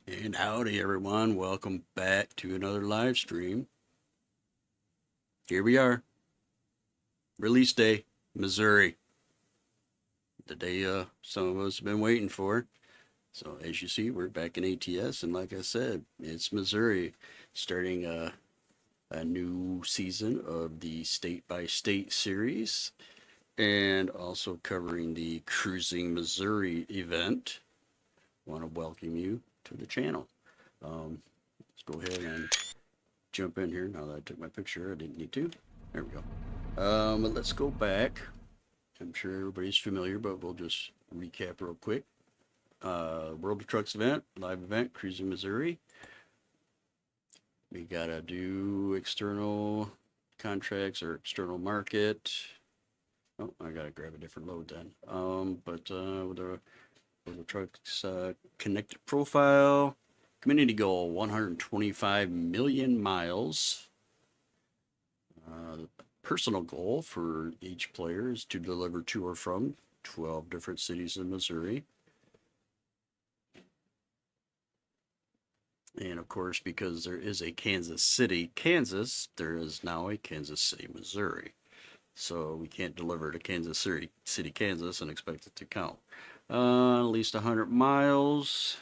And howdy everyone, welcome back to another live stream. Here we are, release day, Missouri. The day some of us have been waiting for. So as you see, we're back in ATS, and like I said, it's Missouri, starting a new season of the State by State series, and also covering the Cruising Missouri event. Want to welcome you to the channel. Let's go ahead and jump in here. Now that I took my picture, I didn't need to. There we go. But let's go back. I'm sure everybody's familiar, but we'll just recap real quick. World of Trucks event, live event, Cruising Missouri. We gotta do external contracts or external market. Oh, I gotta grab a different load then. With the World of Trucks connected profile, community goal 125 million miles. Personal goal for each player is to deliver to or from 12 different cities in Missouri. And of course, because there is a Kansas City, Kansas, there is now a Kansas City, Missouri. So we can't deliver to Kansas City, Kansas and expect it to count. At least 100 miles.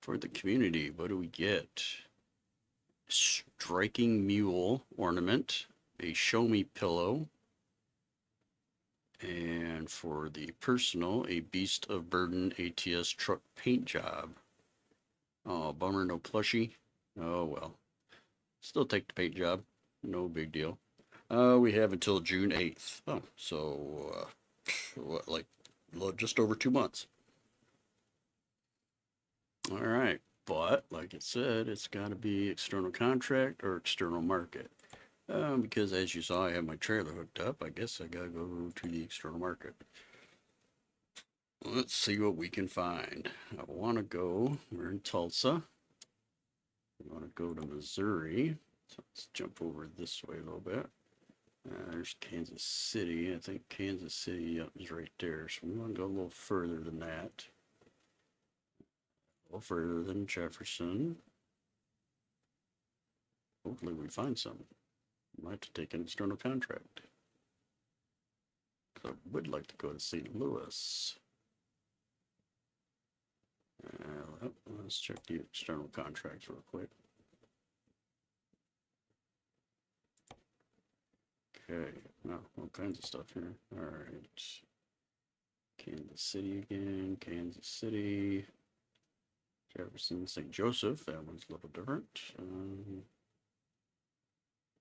For the community, what do we get? Striking Mule ornament, a Show Me pillow, and for the personal, a Beast of Burden ATS truck paint job. Oh, bummer, no plushie. Oh well, still take the paint job, no big deal. We have until June 8th. Oh, so what, like just over 2 months. All right. But like it said, it's got to be external contract or external market. Because as you saw, I have my trailer hooked up. I guess I gotta go to the external market. Let's see what we can find. I want to go. We're in Tulsa. I want to go to Missouri. So let's jump over this way a little bit. There's Kansas City. I think Kansas City is right there. So we want to go a little further than that. A little further than Jefferson. Hopefully we find some. Might have to take an external contract. I would like to go to St. Louis. Let's check the external contracts real quick. Okay, well, all kinds of stuff here. All right. Kansas City again, Kansas City. Jefferson, St. Joseph, that one's a little different.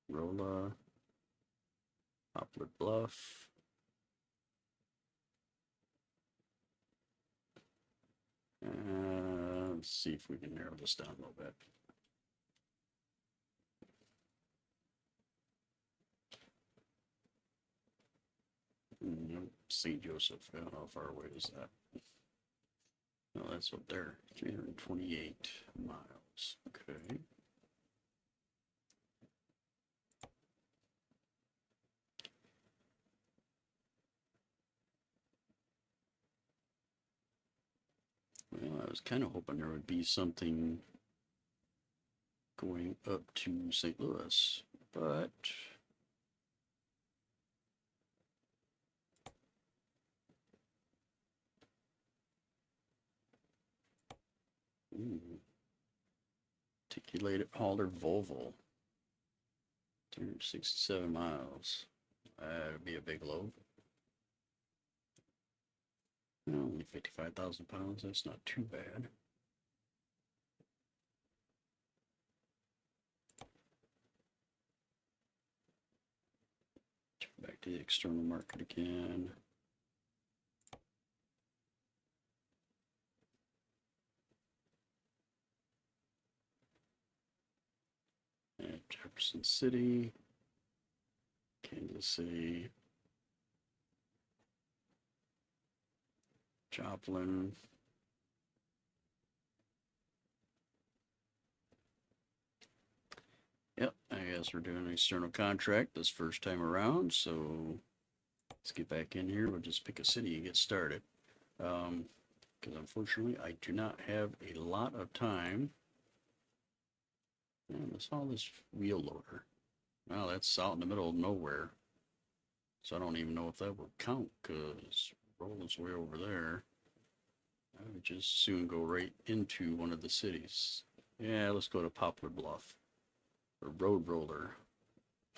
Rolla, Poplar Bluff. Let's see if we can narrow this down a little bit. St. Joseph, how far away is that? No, that's up there, 328 miles. Okay. Well, I was kind of hoping there would be something going up to St. Louis, but articulated hauler Volvo, 367 miles. That'd be a big load. Only 55,000 pounds, that's not too bad. Back to the external market again. And Jefferson City, Kansas City, Joplin. Yep, I guess we're doing an external contract this first time around, so let's get back in here. We'll just pick a city and get started. because unfortunately I do not have a lot of time. And I saw this wheel loader. Well, that's out in the middle of nowhere. So I don't even know if that would count, because Roland's way over there. I would just soon go right into one of the cities. Yeah, let's go to Poplar Bluff. Or Road Roller.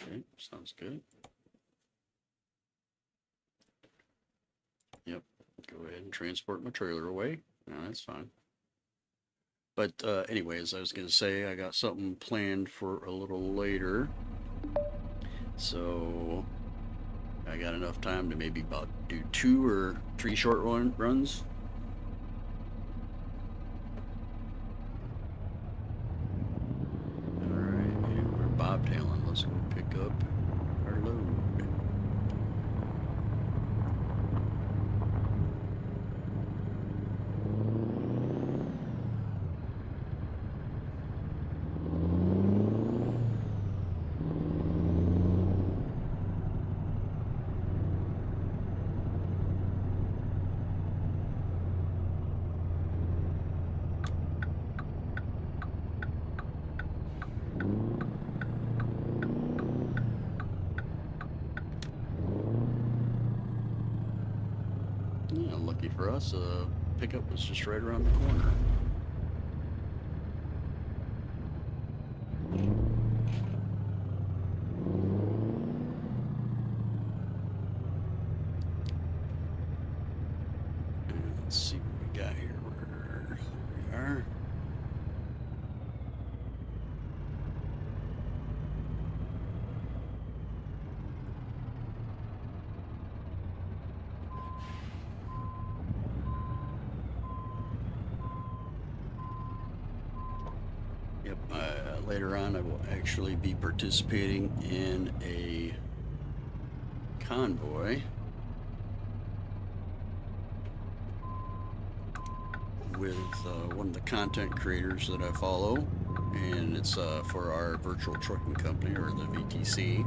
Okay, sounds good. Yep, go ahead and transport my trailer away. No, that's fine. But anyways, I was going to say I got something planned for a little later. So I got enough time to maybe about do 2 or 3 short runs. Alright, and we're bobtailing. Let's go pick up our load. Yeah, lucky for us, pickup was just right around the corner. And let's see what we got here. There we are. Yep, later on I will actually be participating in a convoy with one of the content creators that I follow, and it's for our virtual trucking company, or the VTC.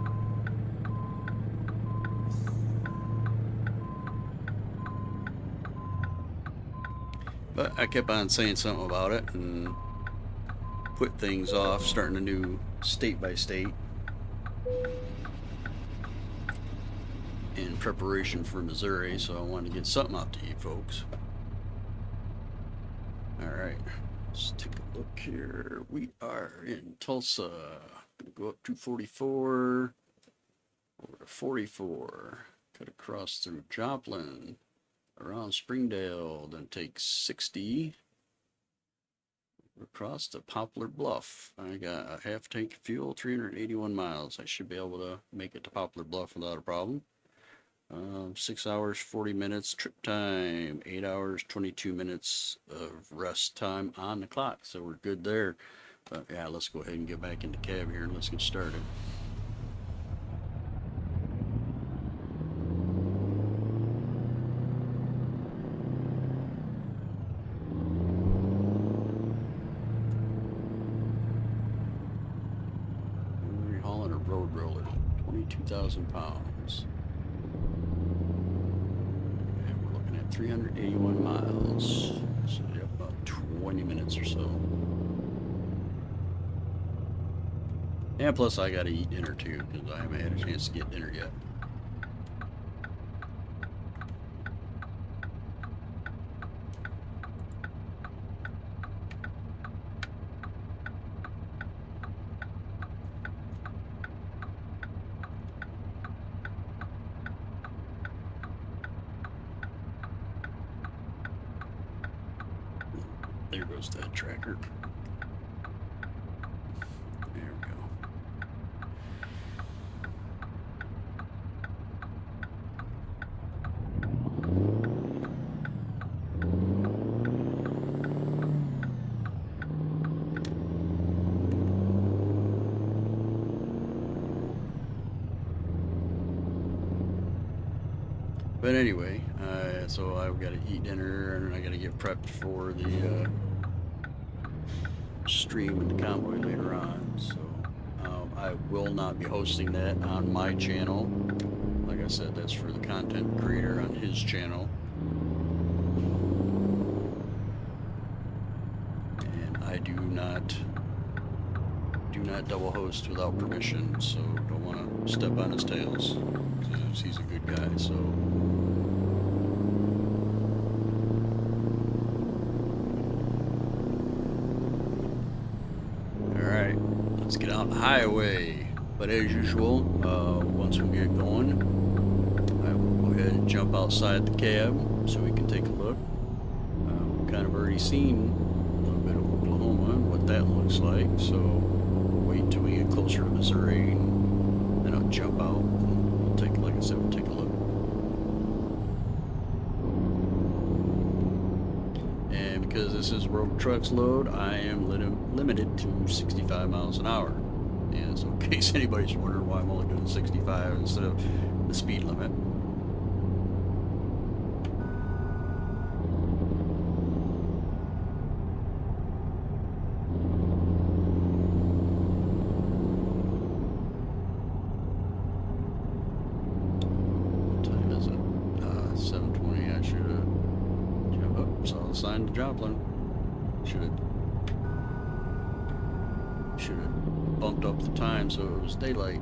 But I kept on saying something about it and put things off, starting a new state by state in preparation for Missouri, so I wanted to get something out to you folks. Alright, let's take a look here. We are in Tulsa. Gonna go up 244 over to 44, cut across through Joplin, around Springdale, then take 60 across to Poplar Bluff. I got a half tank of fuel, 381 miles. I should be able to make it to Poplar Bluff without a problem. 6 hours 40 minutes trip time, 8 hours 22 minutes of rest time on the clock, so we're good there. But yeah, let's go ahead and get back into cab here and let's get started. We're hauling a road roller, 22,000 pounds. 381 miles, so yeah, about 20 minutes or so. And plus I gotta eat dinner too, because I haven't had a chance to get dinner yet. There goes that tracker. There we go. But anyway, so I've got to eat dinner and I got to get prepped for the stream and the convoy later on. So I will not be hosting that on my channel. Like I said, that's for the content creator on his channel. not double host without permission, so don't want to step on his tails, because he's a good guy, so... Alright, let's get out the highway. But as usual, once we get going, I will go ahead and jump outside the cab so we can take a look. We've kind of already seen a little bit of Oklahoma and what that looks like, so we'll wait until we get closer to Missouri, and then I'll jump out and we'll take, like I said, we'll take a look. And because this is road trucks load, I am limited to 65 miles an hour. And so in case anybody's wondering why I'm only doing 65 instead of the speed limit. What time is it? 7:20. I should have jumped up, saw the sign to Joplin. Should have bumped up the time so it was daylight.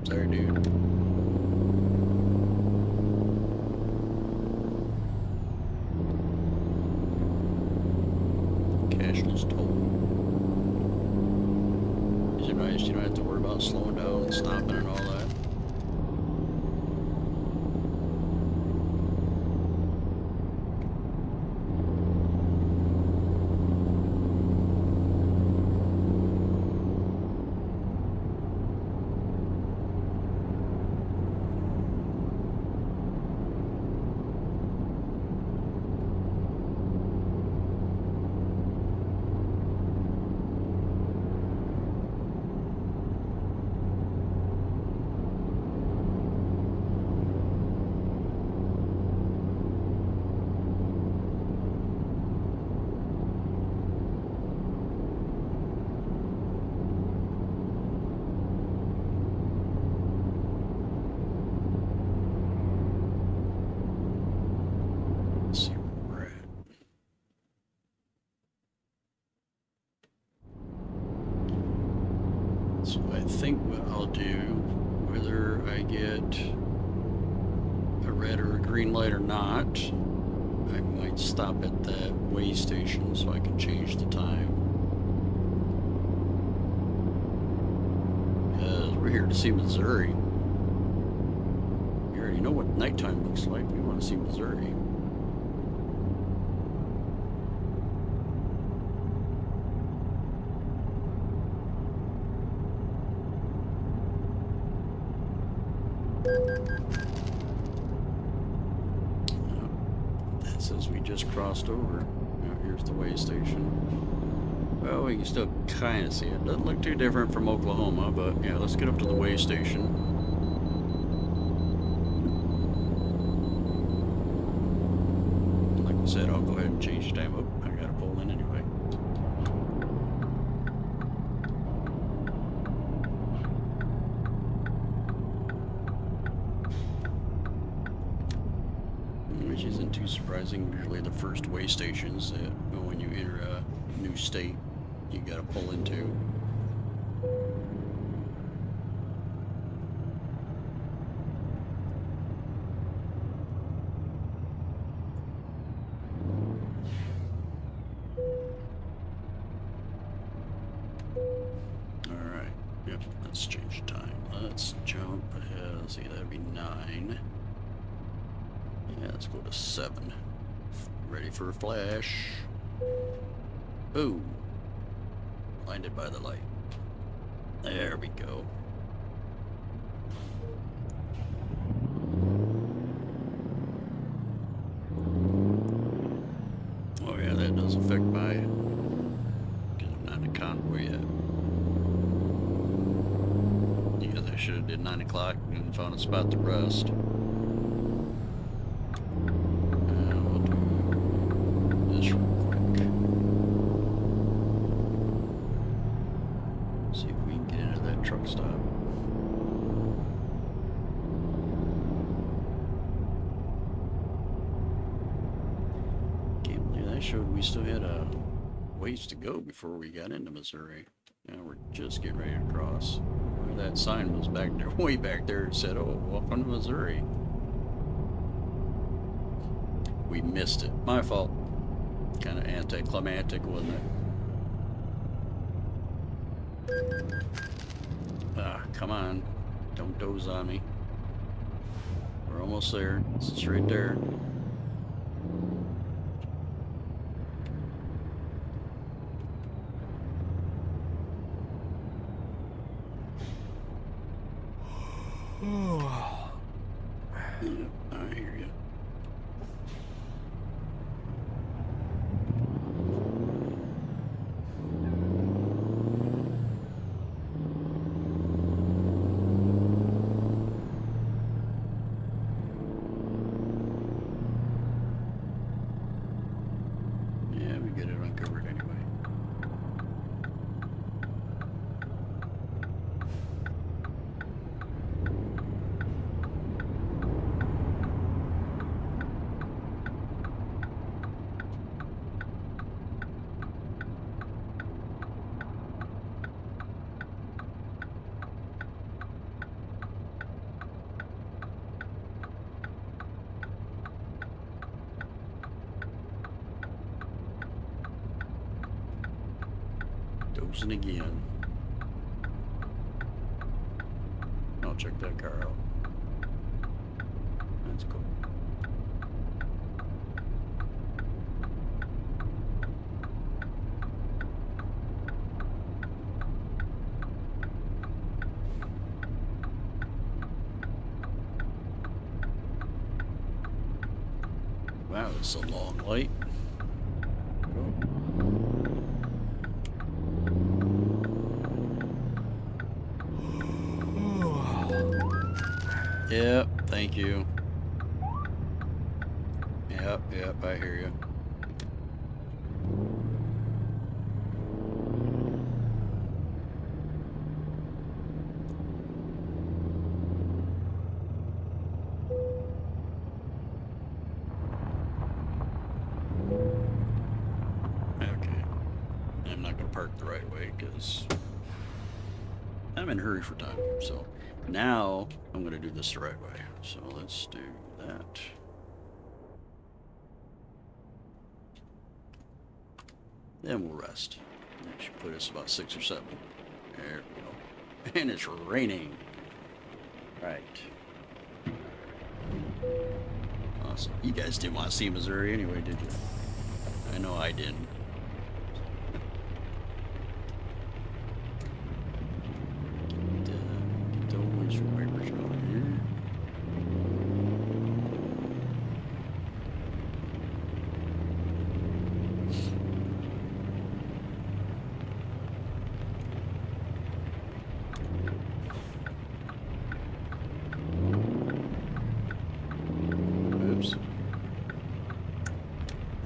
Sorry, dude. Cashless toll. Is it nice? You don't have to worry about slowing down and stopping and all that. So I think what I'll do, whether I get a red or a green light or not, I might stop at that Weighstation so I can change the time. Because we're here to see Missouri. nighttime looks like. We want to see Missouri. That says we just crossed over. Now here's the way station. Well, we can still kind of see it. Doesn't look too different from Oklahoma, but yeah, let's get up to the way station. Like I said, I'll go ahead and change the time. Oh, I gotta pull in anyway. Which isn't too surprising. Usually the first way stations that when you enter a new state, you gotta pull into. Alright, yep, let's change the time. Let's jump ahead. Let's see, that'd be 9. Yeah, let's go to 7. Ready for a flash. Ooh. Blinded by the light. There we go. Oh yeah, that does affect my... because I'm not in a convoy yet. Because I should have did 9 o'clock and found a spot to rest. We'll do this real quick. See if we can get into that truck stop. Can't believe that showed we still had a ways to go before we got into Missouri. Now we're just getting ready to cross. That sign was back there, way back there. It said, "Oh, welcome to Missouri." We missed it. My fault. Kind of anticlimactic, wasn't it? Ah, come on. Don't doze on me. We're almost there. It's right there. I hear you. Yeah, we get it uncovered anyway. Dozing again. I'll check that car out. That's cool. Wow, it's a long light. Yep, thank you. Yep, I hear you. Okay. I'm not going to park the right way because I'm in a hurry for time. So now I'm going to do this the right way. So let's do that. Then we'll rest. That should put us about 6 or 7. There we go. And it's raining. Right. Awesome. You guys didn't want to see Missouri anyway, did you? I know I didn't. Get the windshield wipers on here.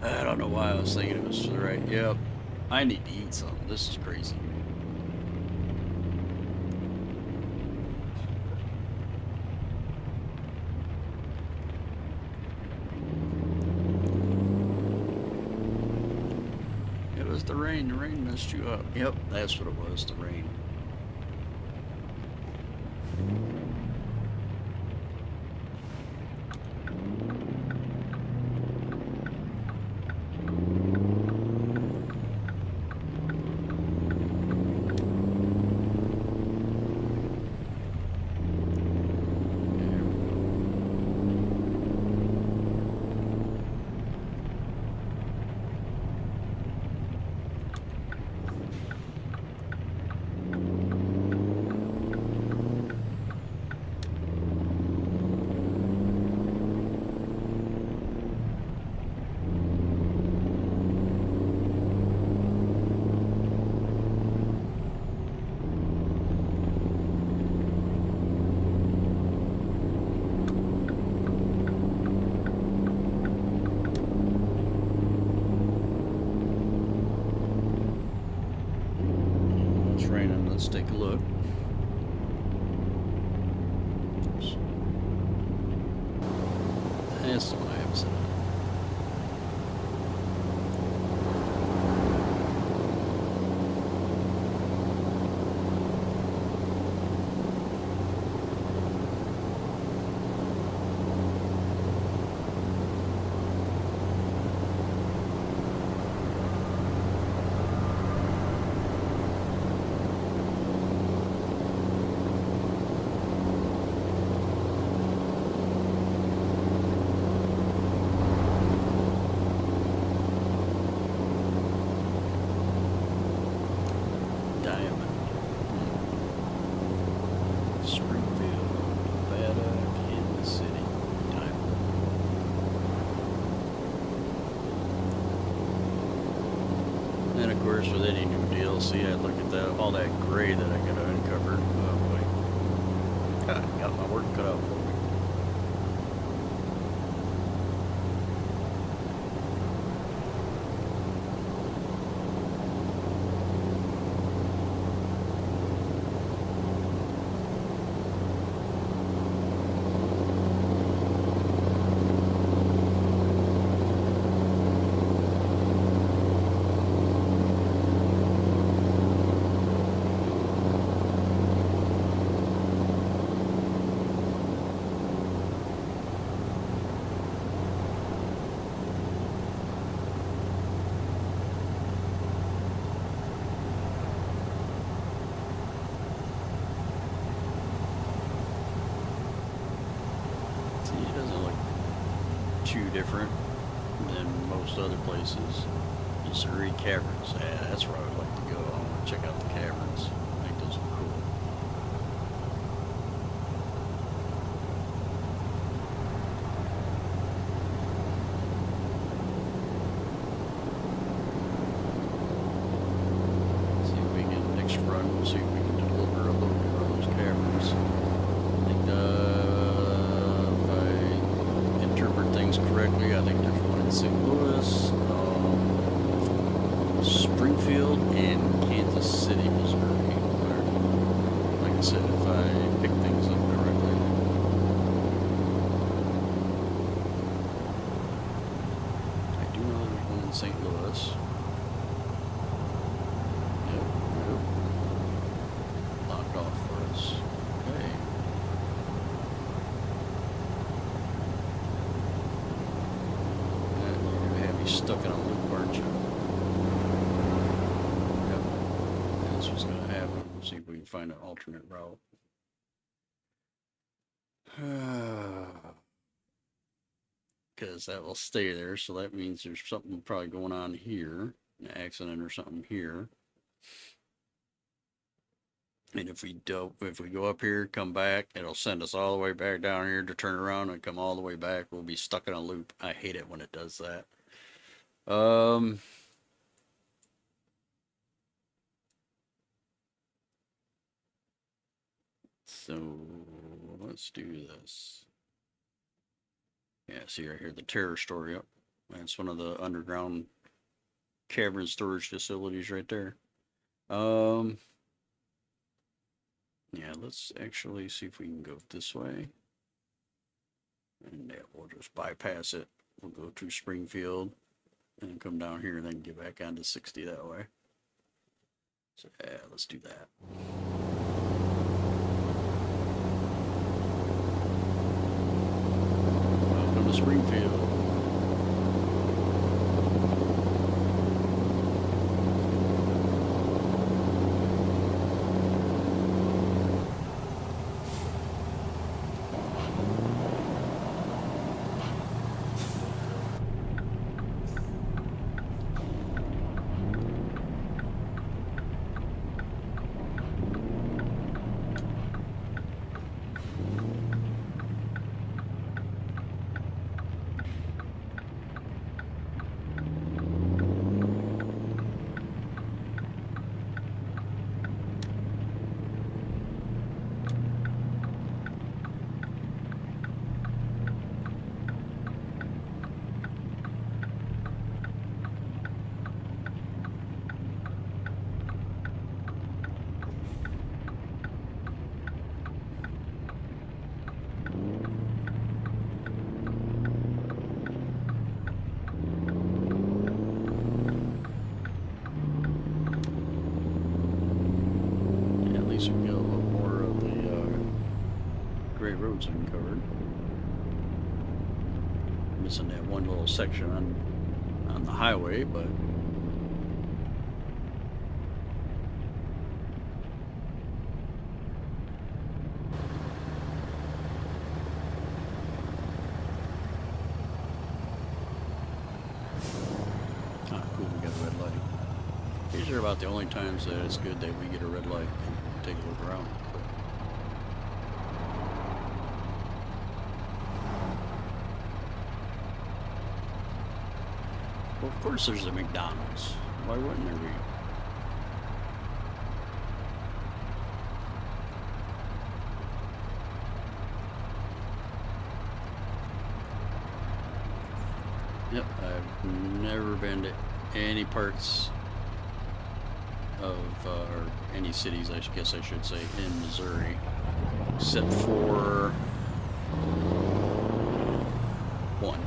I don't know why I was thinking it was to the right. Yep. I need to eat something. This is crazy. It was the rain. The rain messed you up. Yep, that's what it was. The rain. Let's take a look. Oops. That's the one I have set up. With any new DLC, I'd look at that, all that gray that I gotta uncover. Oh boy. God, got my work cut out for me. Too different than most other places. Missouri Caverns, yeah, that's where I would like to go. I want to check out the caverns. I think those are cool. See if we can, next run, we'll see if we can deliver a little bit of those caverns. I think things correctly. I think there's one in St. Louis, Springfield, and Kansas City, Missouri. Like I said, if I pick things up correctly. I do know there's one in St. Louis. Yep. Locked off for us. Okay. Stuck in a loop, aren't you? Yep. That's what's going to happen. We'll see if we can find an alternate route. because that will stay there. So that means there's something probably going on here, an accident or something here. And if we go up here, come back, it'll send us all the way back down here to turn around and come all the way back. We'll be stuck in a loop. I hate it when it does that. So let's do this. Yeah, see right here, the terror story up. That's one of the underground cavern storage facilities right there. Yeah, let's actually see if we can go this way. And yeah, we'll just bypass it. We'll go to Springfield and come down here and then get back onto 60 that way. So yeah, let's do that. Welcome to Springfield. So we get a little more of the great roads uncovered. Missing that one little section on the highway, but cool, we got a red light. These are about the only times that it's good that we get a red light. Take a look around. Well, of course there's a McDonald's. Why wouldn't there be? Yep, I've never been to any parts of or any cities, I guess I should say, in Missouri, except for one.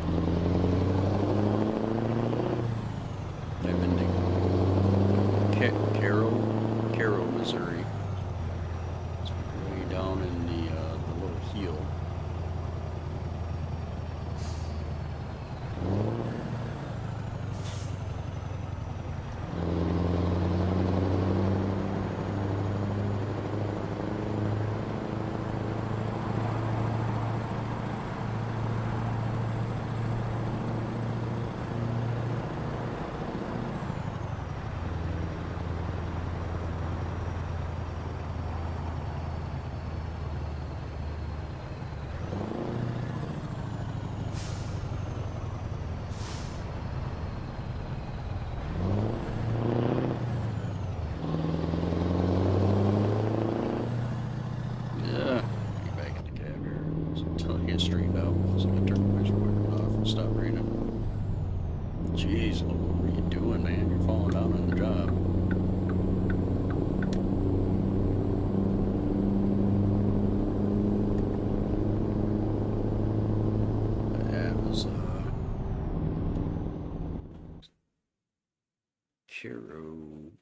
I've been to Cairo, Missouri. It's way down in the little heel.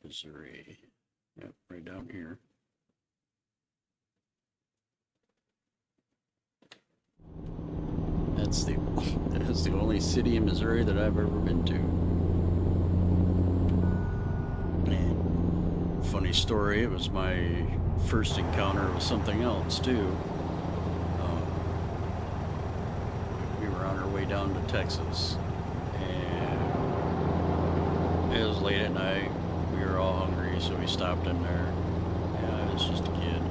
Missouri. Yep, right down here. That's the only city in Missouri that I've ever been to. And funny story, it was my first encounter with something else too. We were on our way down to Texas, and it was late at night. We were all hungry, so we stopped in there. Yeah, it was just a kid.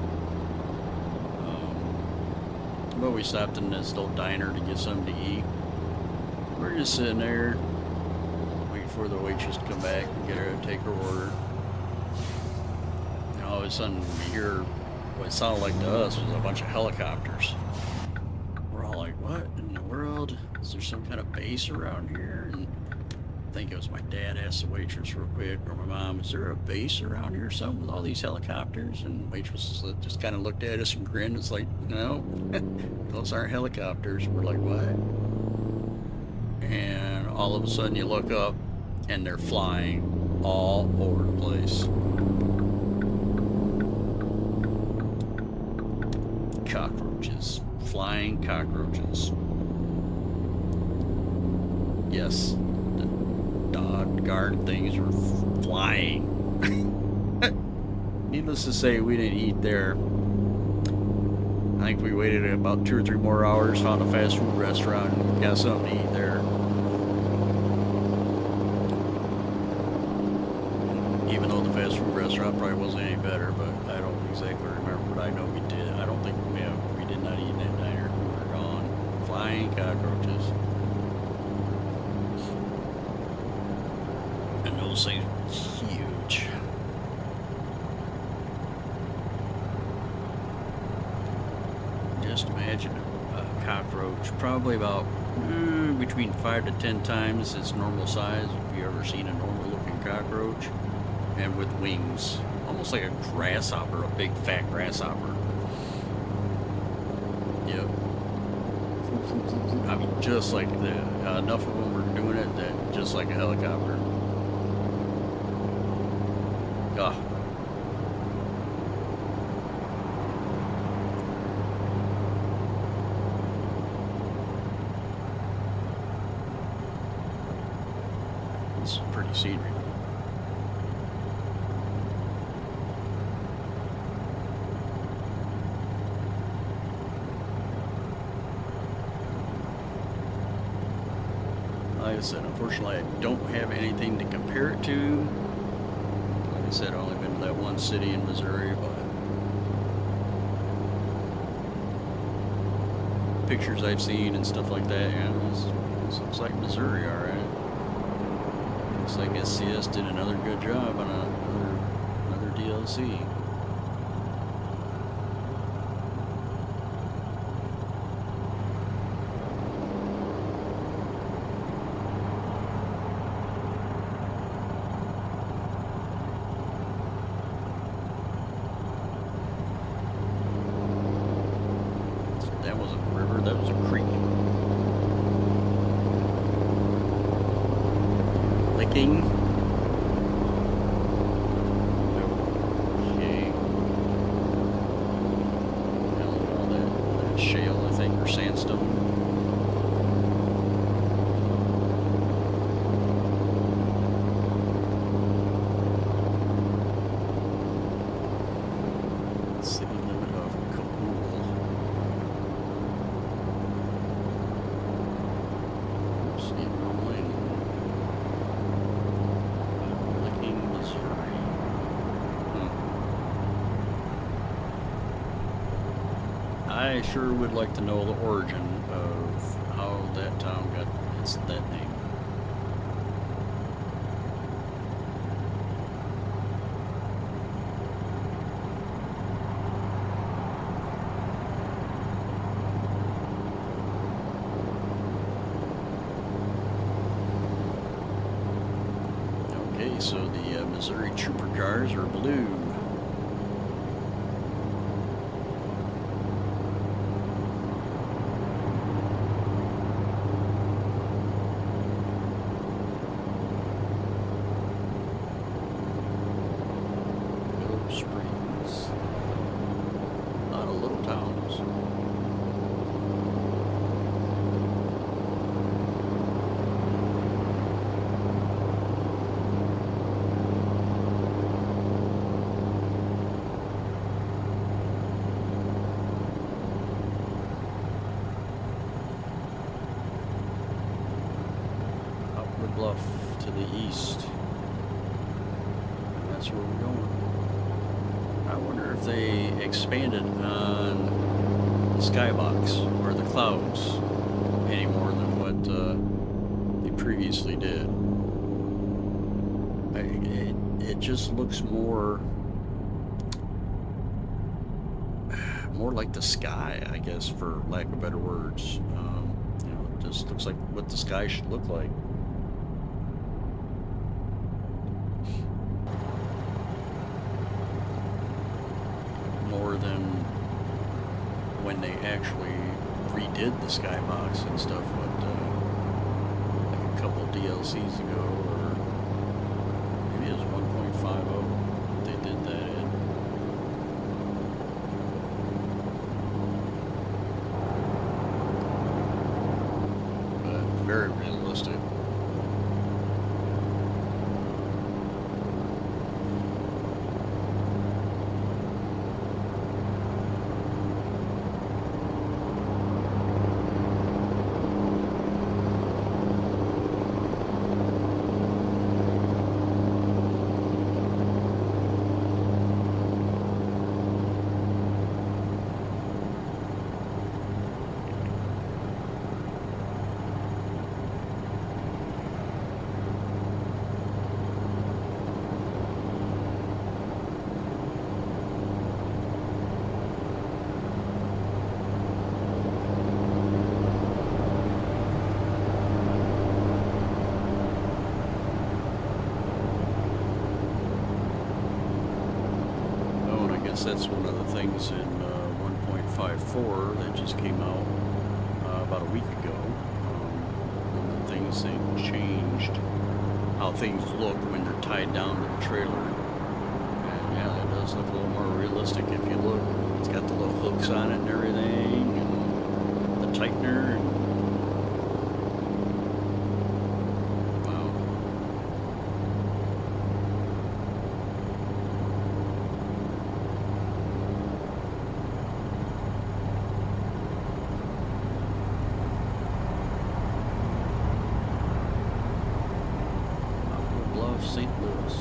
But we stopped in this little diner to get something to eat. We're just sitting there, waiting for the waitress to come back and get her to take her order. And all of a sudden, we hear what it sounded like to us was a bunch of helicopters. We're all like, what in the world? Is there some kind of base around here? And I think it was my dad asked the waitress real quick, or my mom, is there a base around here or something with all these helicopters? And the waitress just kind of looked at us and grinned. It's like, no, those aren't helicopters. We're like, what? And all of a sudden you look up and they're flying all over the place. Cockroaches. Flying cockroaches. Yes. Doggone things were flying. Needless to say, we didn't eat there. I think we waited about 2 or 3 more hours, found a fast food restaurant, and got something to eat there. Even though the fast food restaurant probably wasn't any better, but I don't exactly remember, but I know we did. I don't think we did not eat in that diner. We were gone. Flying cockroaches. And those things were huge. Just imagine a cockroach, probably about between 5 to 10 times its normal size, if you've ever seen a normal looking cockroach, and with wings, almost like a grasshopper, a big fat grasshopper. Yep. I mean, just like that. Enough of them were doing it that just like a helicopter. Ah. This is pretty scenery. Like I said, unfortunately, I don't have anything to compare it to. Like I said, I've only been to that one city in Missouri, but pictures I've seen and stuff like that, yeah, this looks like Missouri, alright. Looks like SCS did another good job on another DLC. That wasn't a river, that was a creek. Licking. Okay. All that shale, I think, or sandstone. City limit of Kabul. I sure would like to know the origin of how that town got that name. Okay, so the Missouri Trooper cars are blue. Springs. A lot of little towns. Bluff to the east. And that's where we're going. I wonder if they expanded on the skybox or the clouds any more than what they previously did. It just looks more like the sky, I guess, for lack of better words. You know, it just looks like what the sky should look like. More than when they actually redid the skybox and stuff, like a couple DLCs ago, or maybe it was 1.50 they did that in. But very realistic. That's one of the things in 1.54 that just came out about a week ago. One of the things they changed how things look when they're tied down to the trailer. And yeah, it does look a little more realistic if you look. It's got the little hooks on it and everything, and the tightener. And St. Louis.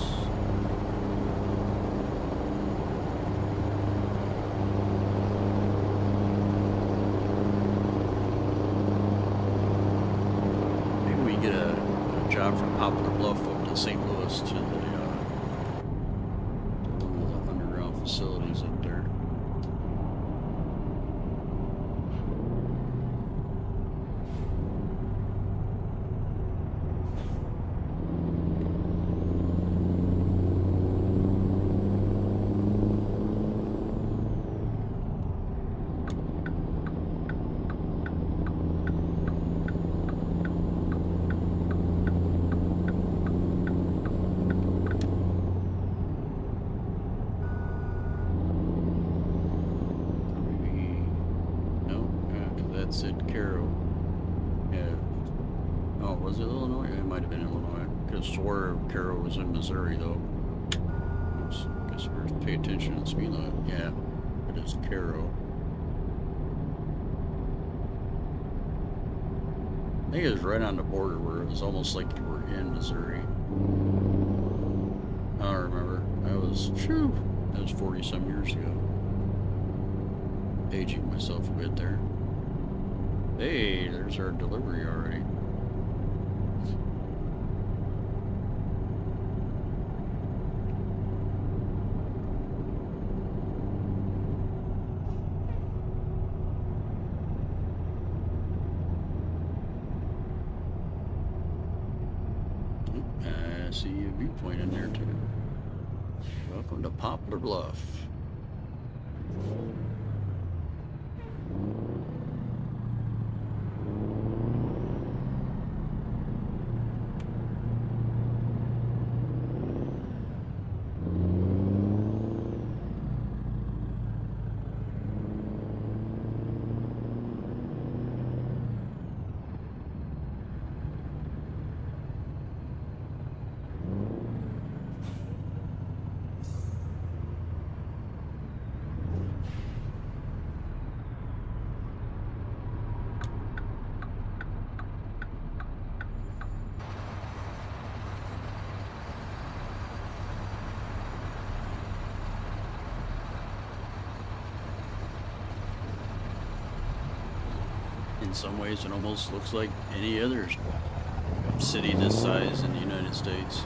Maybe we get a job from Poplar Bluff up to St. Louis to one of the underground facilities up there. Said Caro. Yeah. Oh, was it Illinois? It might have been Illinois. Because swore Caro was in Missouri, though. I guess we're pay attention to the speed limit. Yeah, it is Caro. I think it was right on the border where it was almost like you were in Missouri. I don't remember. That was 40-some years ago. Aging myself a bit there. Hey, there's our delivery already. I see a viewpoint in there too. Welcome to Poplar Bluff. In some ways, it almost looks like any other city this size in the United States.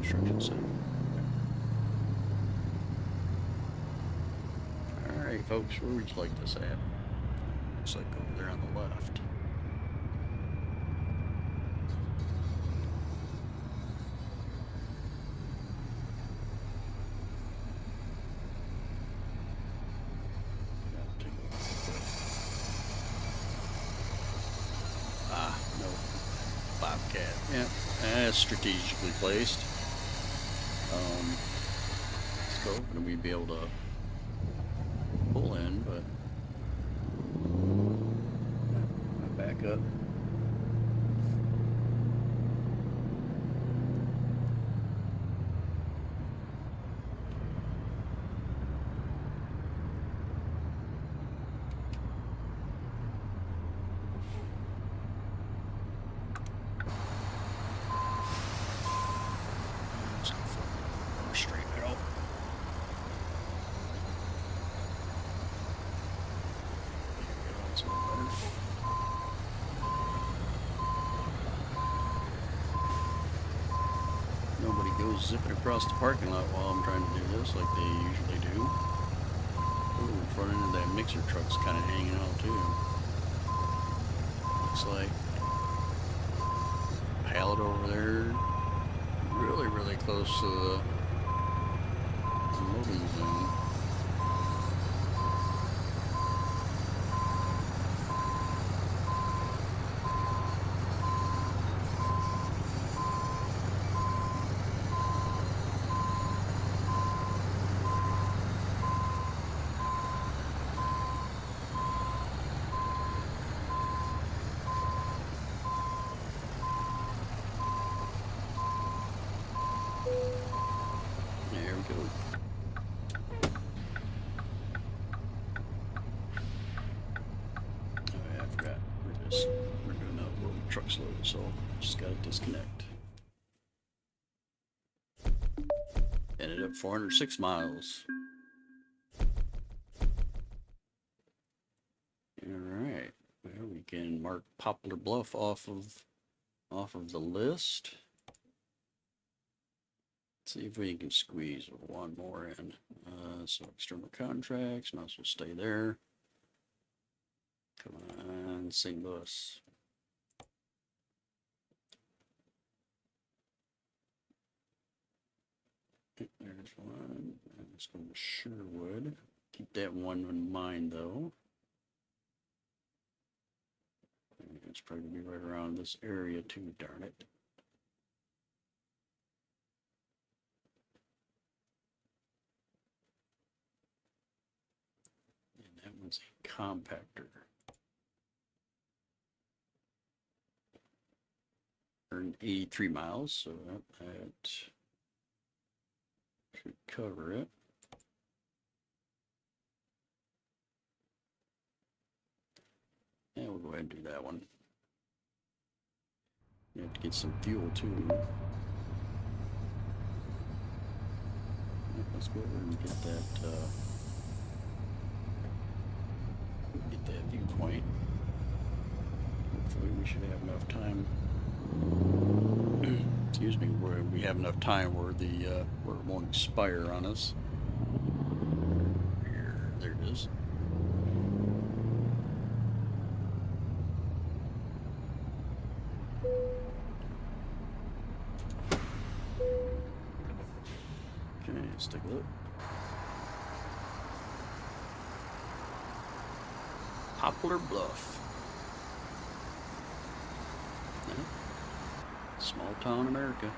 Construction site. Alright folks, where would you like this at? Looks like over there on the left. Ah, no. Bobcat. Yeah, that's strategically placed. Scope, and we'd be able to pull in, but back up. Straight out. Nobody goes zipping across the parking lot while I'm trying to do this like they usually do. Ooh, front end of that mixer truck's kind of hanging out too. Looks like pallet over there, really close to the loading zone. There we go. Oh yeah, I forgot. We're doing a little truck's load, so just gotta disconnect. Ended up 406 miles. Alright. Well, we can mark Poplar Bluff off of the list. See if we can squeeze one more in. So external contracts, might as well stay there. Come on, St. Louis. There's one. Let's go to Sherwood. Keep that one in mind though. It's probably gonna be right around this area too, darn it. That one's a compactor. Earned 83 miles, so that should cover it. Yeah, we'll go ahead and do that one. You have to get some fuel too. Let's go over and get that viewpoint. Hopefully we should have enough time. Excuse me, where we have enough time where where it won't expire on us. There it is. Okay, let's take a look. Poplar Bluff. Yeah. Small town America.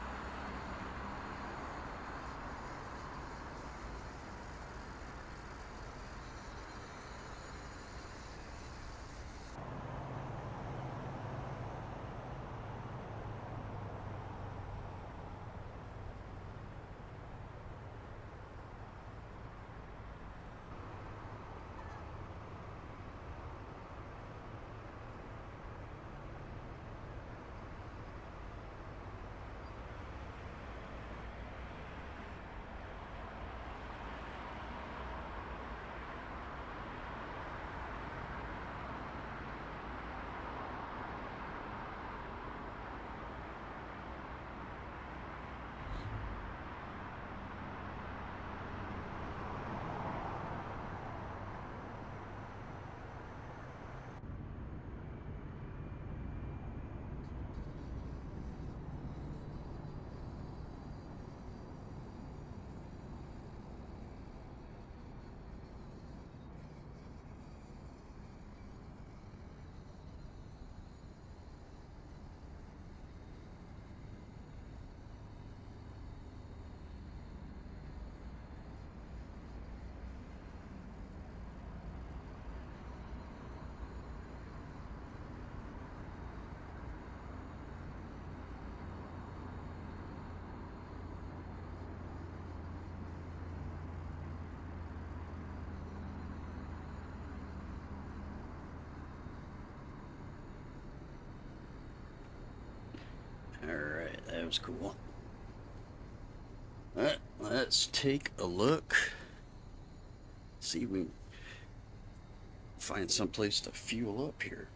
was cool. Alright, let's take a look. See if we can find some place to fuel up here.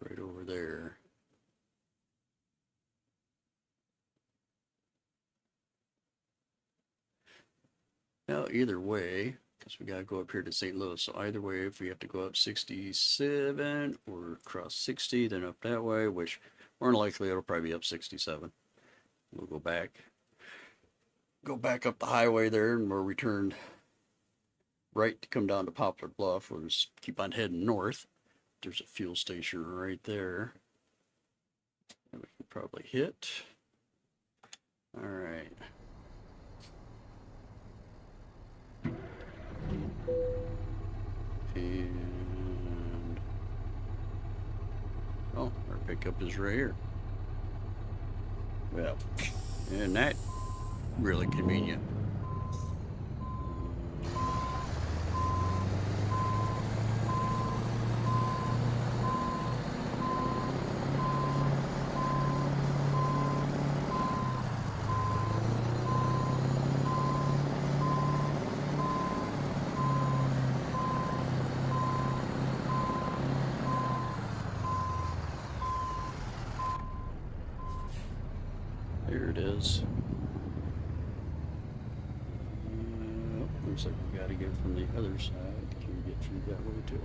Right over there. Now, either way, because we got to go up here to St. Louis, so either way, if we have to go up 67 or across 60, then up that way, which more than likely it'll probably be up 67. We'll go back up the highway there, and we'll return right to come down to Poplar Bluff. We'll just keep on heading north. There's a fuel station right there that we can probably hit. All right. And oh, our pickup is right here. Well, and that really convenient. There it is. Looks like we got to get from the other side. Can we get through that way to it?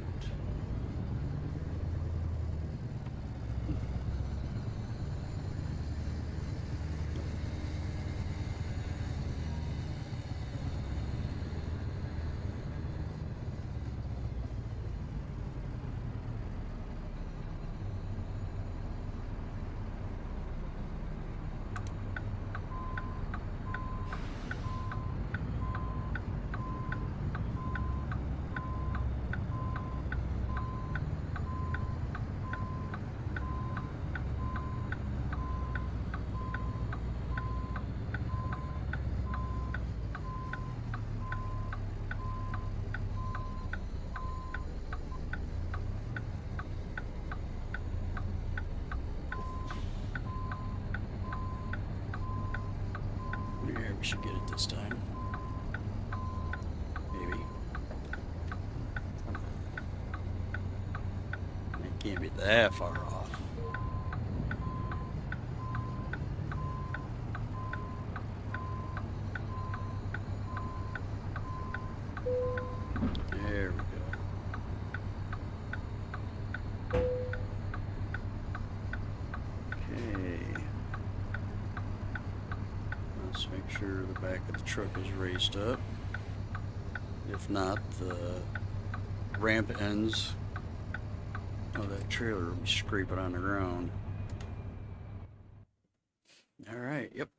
Yeah, we should get it this time. Maybe. It can't be that far off. There we go. Okay. Let's make sure the back of the truck is raised up. If not, the ramp ends of that trailer will be scraping on the ground. Alright, yep.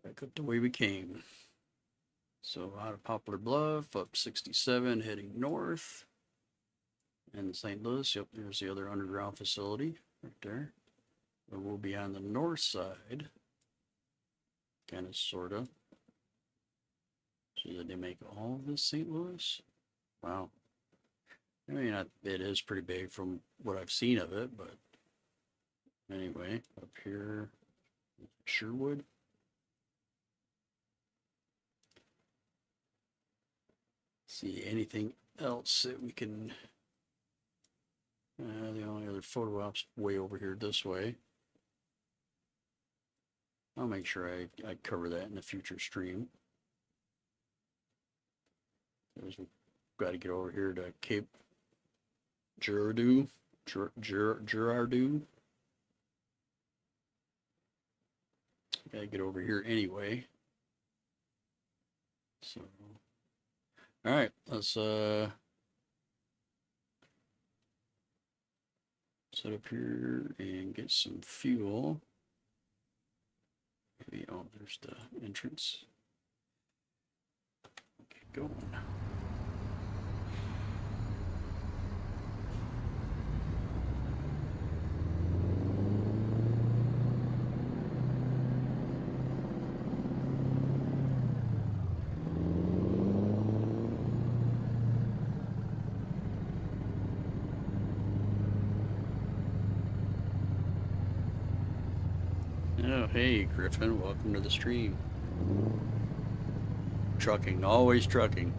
Back up the way we came. So out of Poplar Bluff, up 67, heading north. And St. Louis, yep, there's the other underground facility right there. But we'll be on the north side. Kind of, sort of. So that they make all of this St. Louis? Wow. I mean, it is pretty big from what I've seen of it, but anyway, up here, Sherwood. See anything else that we can, the only other photo op's way over here this way. I'll make sure I cover that in a future stream. We've got to get over here to Cape Girardeau. Girardeau. Got to get over here anyway. So, all right, let's set up here and get some fuel. Maybe, oh, there's the entrance. Okay, going. Oh, hey, Griffin. Welcome to the stream. Trucking. Always trucking.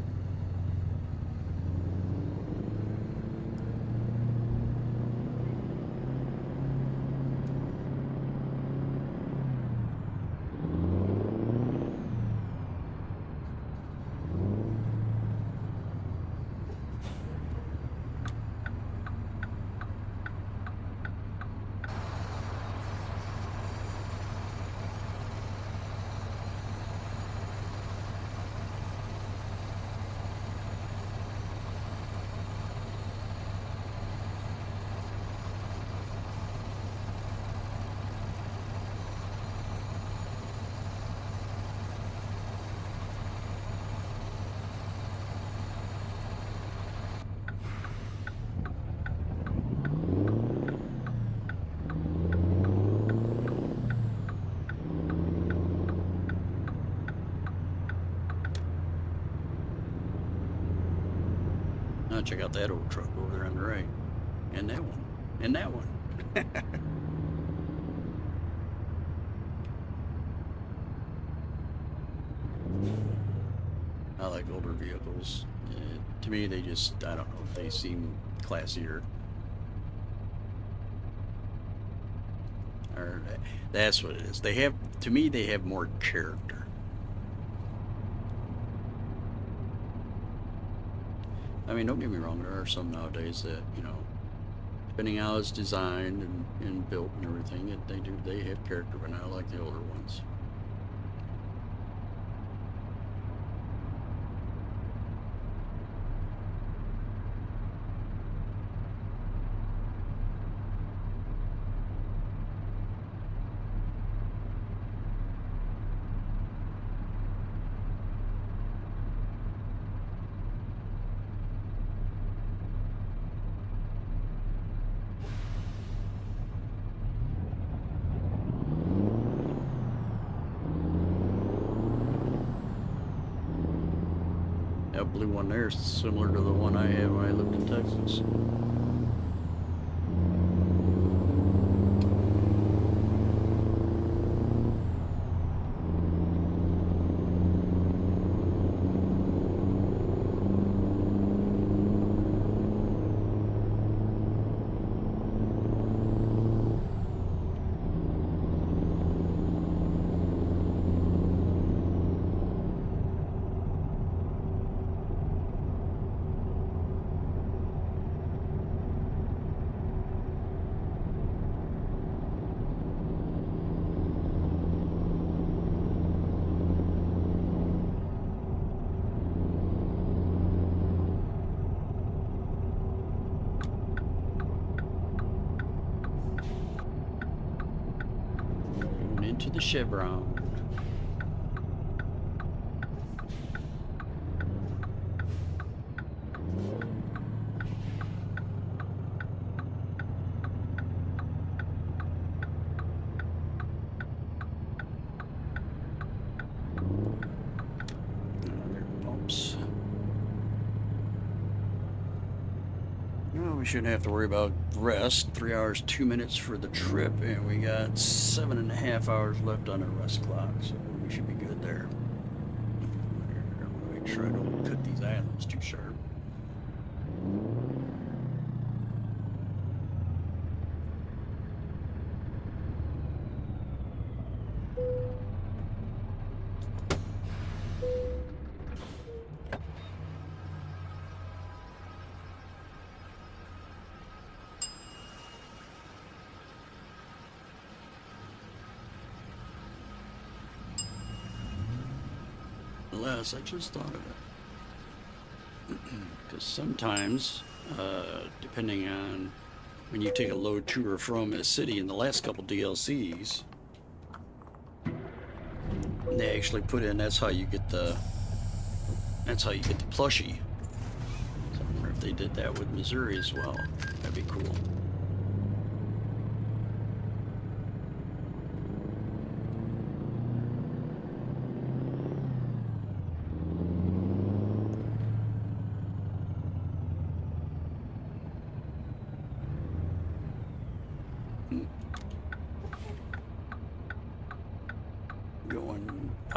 Now check out that old truck over there on the right. And that one. And that one. I like older vehicles. To me, they just, I don't know, they seem classier. Or that's what it is. They have, to me, they have more character. I mean, don't get me wrong, there are some nowadays that, you know, depending how it's designed and built and everything, they have character, but I like the older ones. That blue one there is similar to the one I had when I lived in Texas. Into the Chevron. Pumps. Well, we shouldn't have to worry about rest. 3 hours, 2 minutes for the trip, and we got 7.5 hours left on our rest clock, so we should be good there. Make sure I don't cut these islands too sharp. Unless I just thought of it. Because sometimes, depending on when you take a load to or from a city in the last couple DLCs, they actually put in, that's how you get the plushie. So I wonder if they did that with Missouri as well. That'd be cool.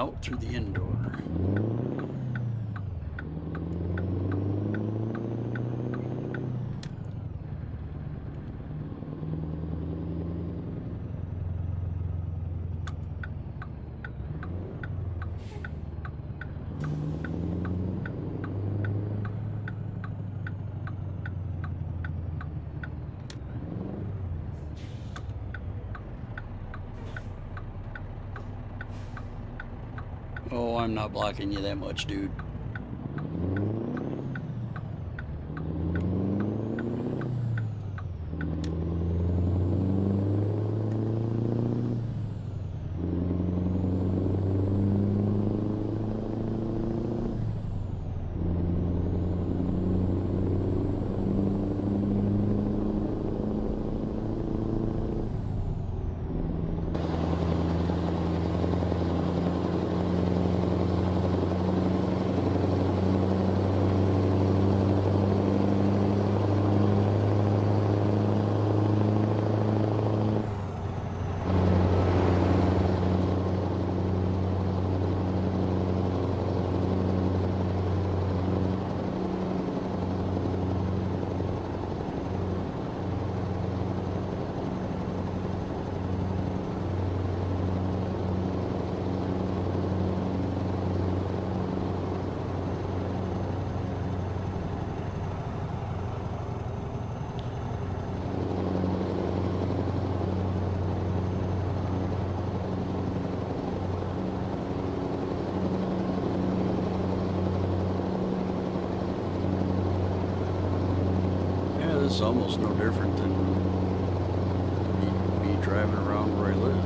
out through the end door. Oh, I'm not blocking you that much, dude. It's almost no different than me driving around where I live.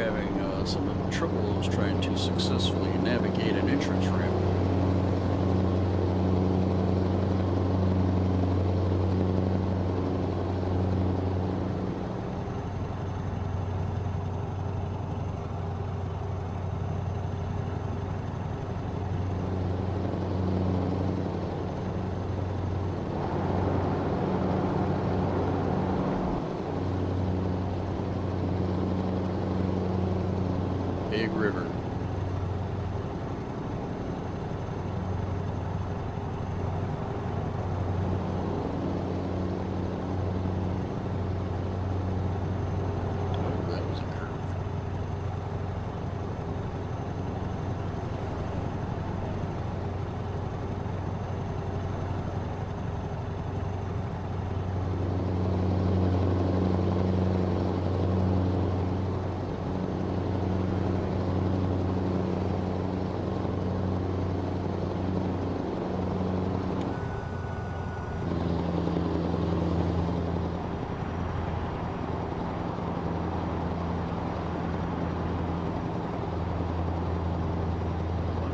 having some troubles trying to successfully navigate an entrance ramp. Big river. Oh, that was a curve.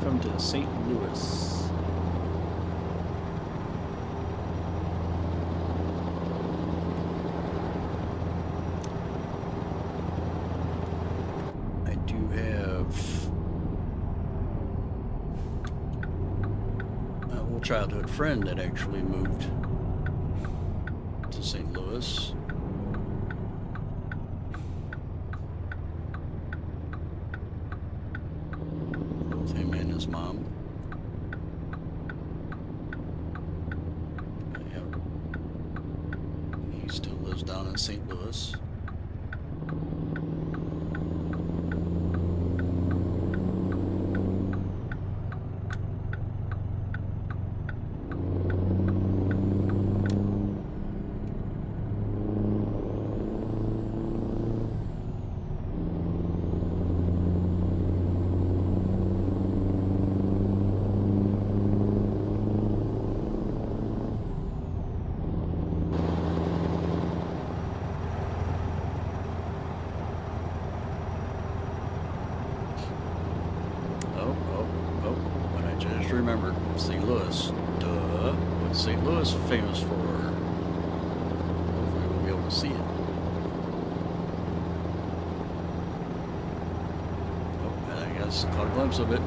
Welcome to St. Louis. I do have a old childhood friend that actually moved to St. Louis. Him and his mom. Yep. He still lives down in St. Louis. Remember, St. Louis. Duh. What's St. Louis famous for? Hopefully we'll be able to see it. Oh, I guess caught a glimpse of it.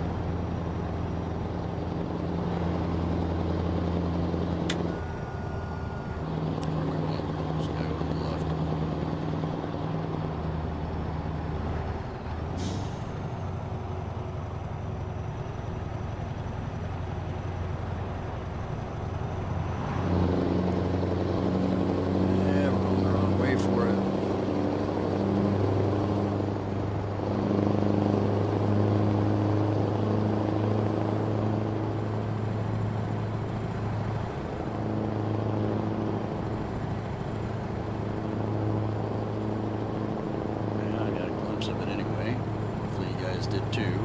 Of it anyway. Hopefully you guys did too.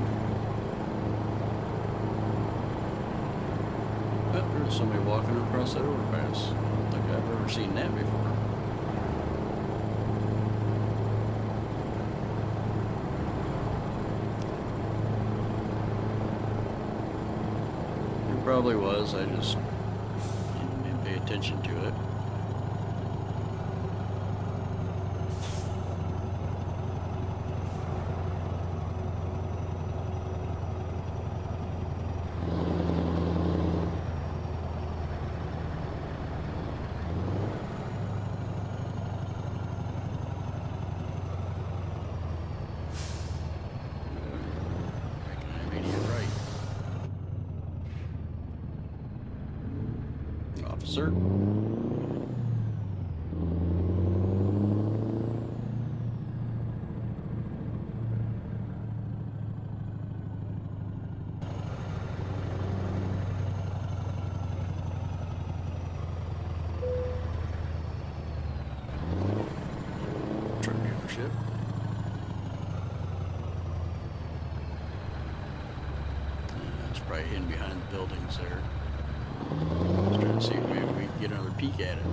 Oh, there's somebody walking across that overpass. I don't think I've ever seen that before. It probably was. I just didn't pay attention to it. Officer. Truck dealership. It's probably hidden behind the buildings there. Just trying to see if maybe we can get another peek at it.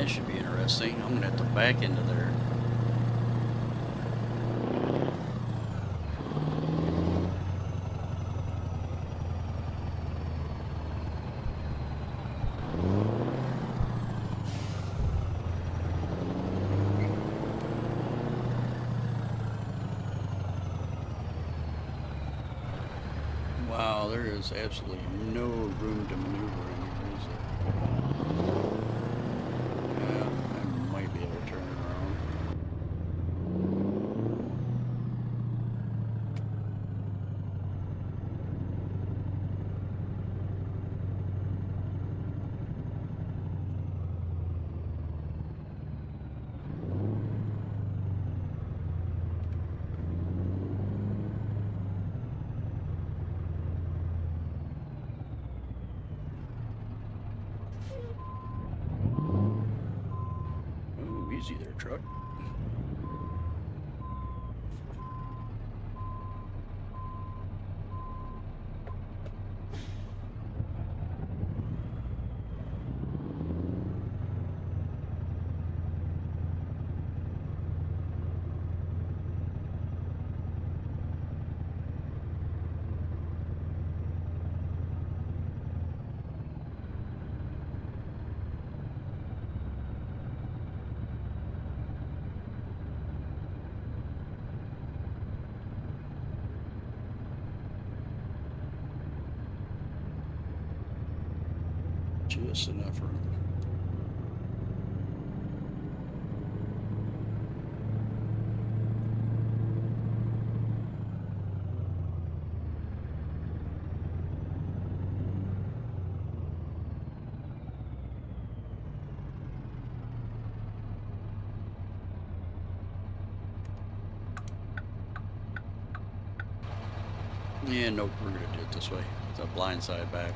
That should be interesting. I'm gonna have to back into there. Wow, there is absolutely no room to maneuver in here, is there? Yeah, I might be able to turn it around. Oh, easy there, truck. Just enough room. Yeah, nope, we're gonna do it this way. It's a blind side back.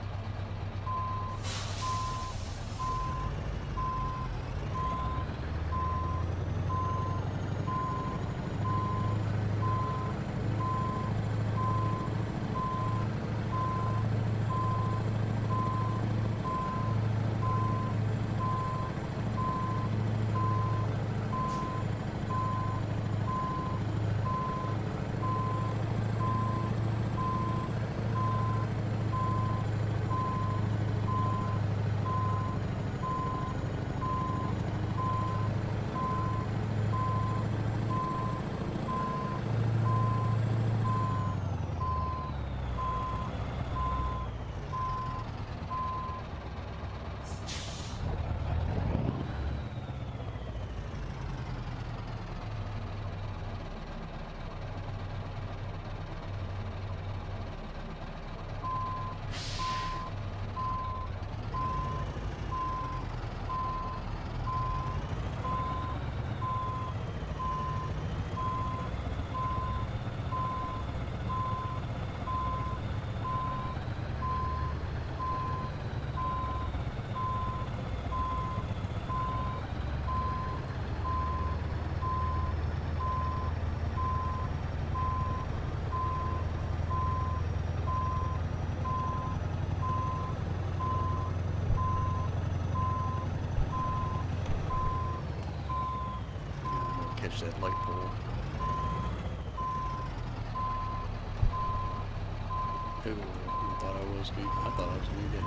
Catch that light pole. Ooh, I thought I was gonna get it.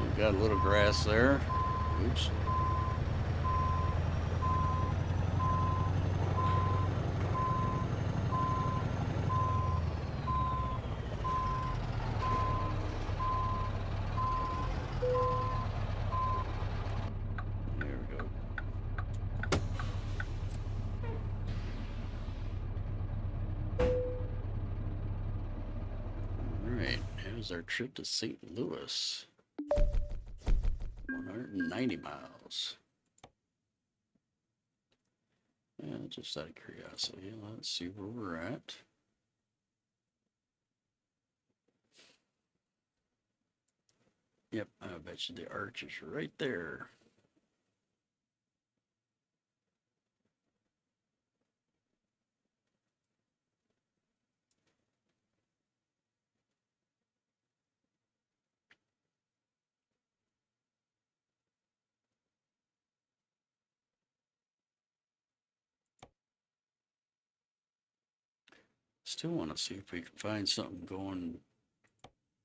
You've got a little grass there. Oops. Our trip to St. Louis. 190 miles. Yeah, just out of curiosity, let's see where we're at. Yep, I bet you the arch is right there. Still want to see if we can find something going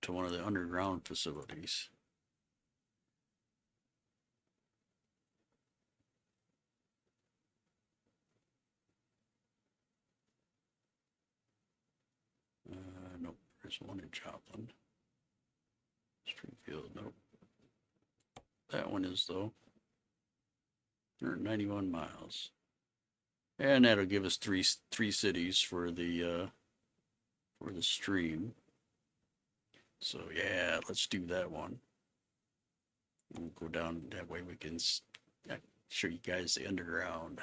to one of the underground facilities. Nope, there's one in Joplin. Springfield, nope. That one is though. 191 miles. And that'll give us three cities for the stream. So yeah, let's do that one. We'll go down that way. We can show you guys the underground.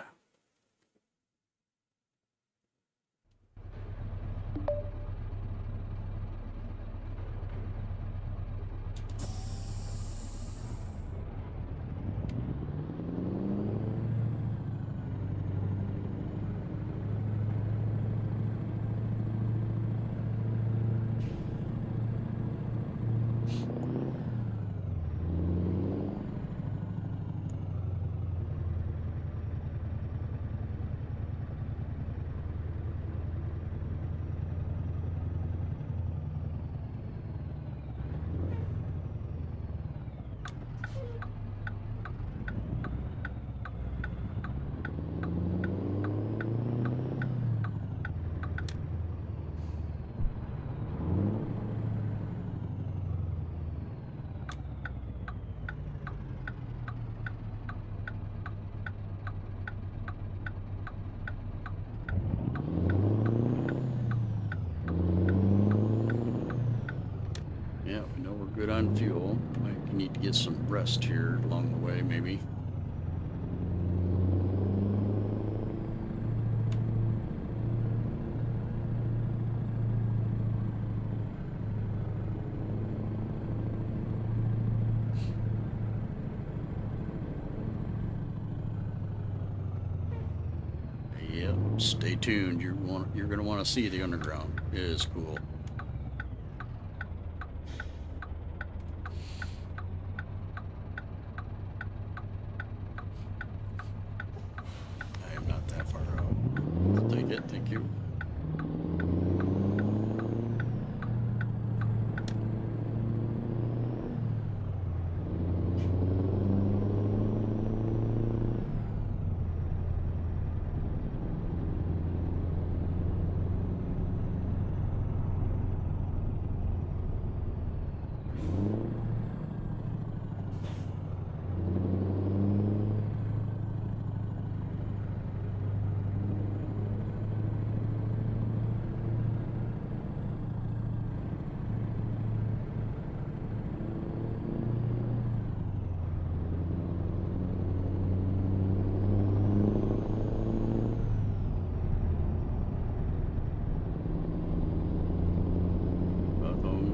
Yeah, we know we're good on fuel. Might need to get some rest here along the way, maybe. Yep, stay tuned. You're gonna want to see the underground. It is cool. Thank you.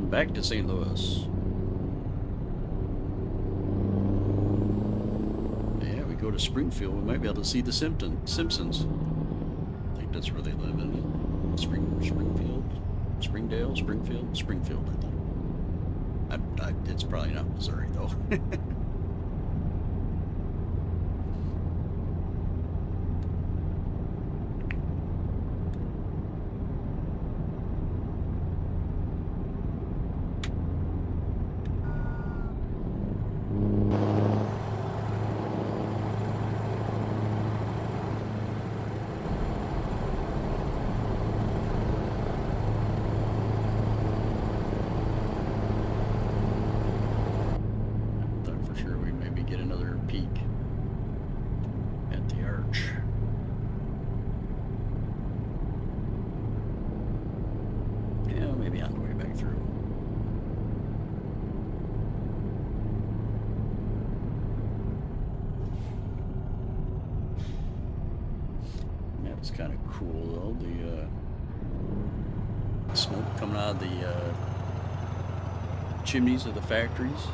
Back to St. Louis. Yeah, we go to Springfield. We might be able to see the Simpsons. I think that's where they live, isn't it? Springfield? Springdale? Springfield? Springfield, I think. It's probably not Missouri, though. It's kind of cool though, the smoke coming out of the chimneys of the factories.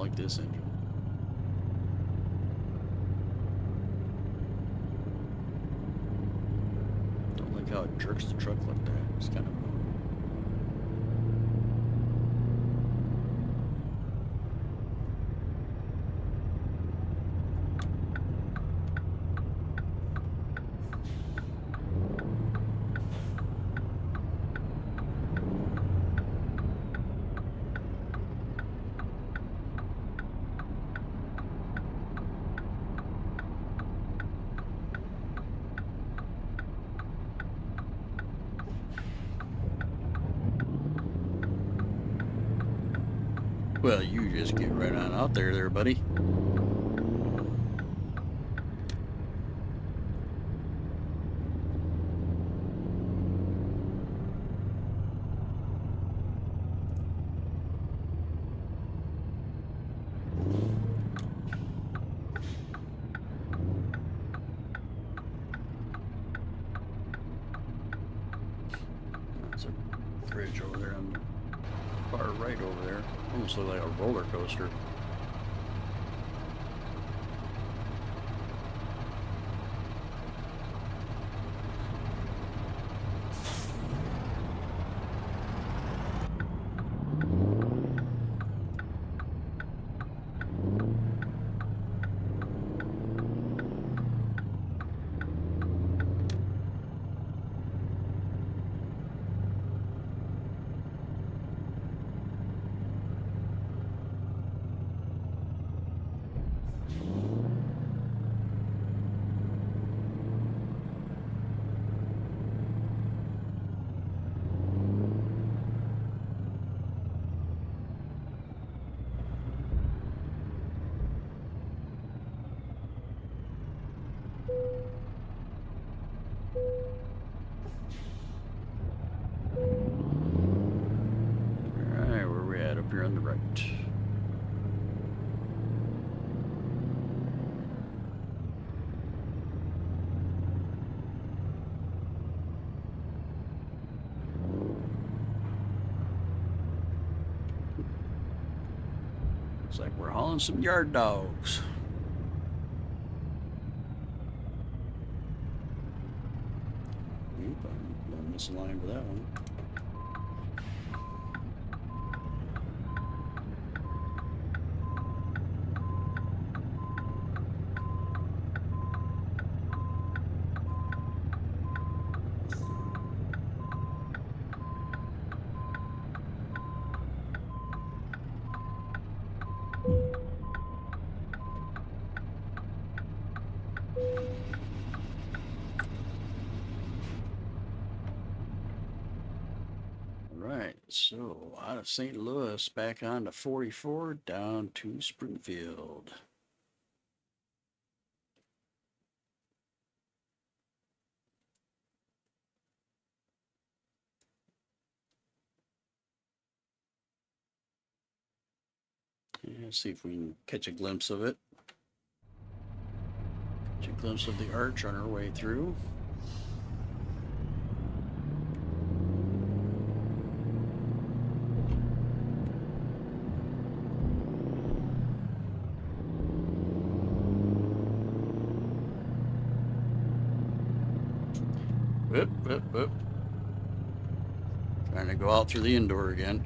like this engine. Don't like how it jerks the truck like that. It's kind of... Well, you just get right on out there, buddy. That's a bridge over there on the far right over there. Almost look like a roller coaster. Alright, where we at? Up here on the right. Looks like we're hauling some yard dogs. Oop, I'm misaligned with that one. Alright, so out of St. Louis, back on to 44, down to Springfield. Let's see if we can catch a glimpse of it. Catch a glimpse of the arch on our way through. Whoop, whoop, whoop. Trying to go out through the indoor again.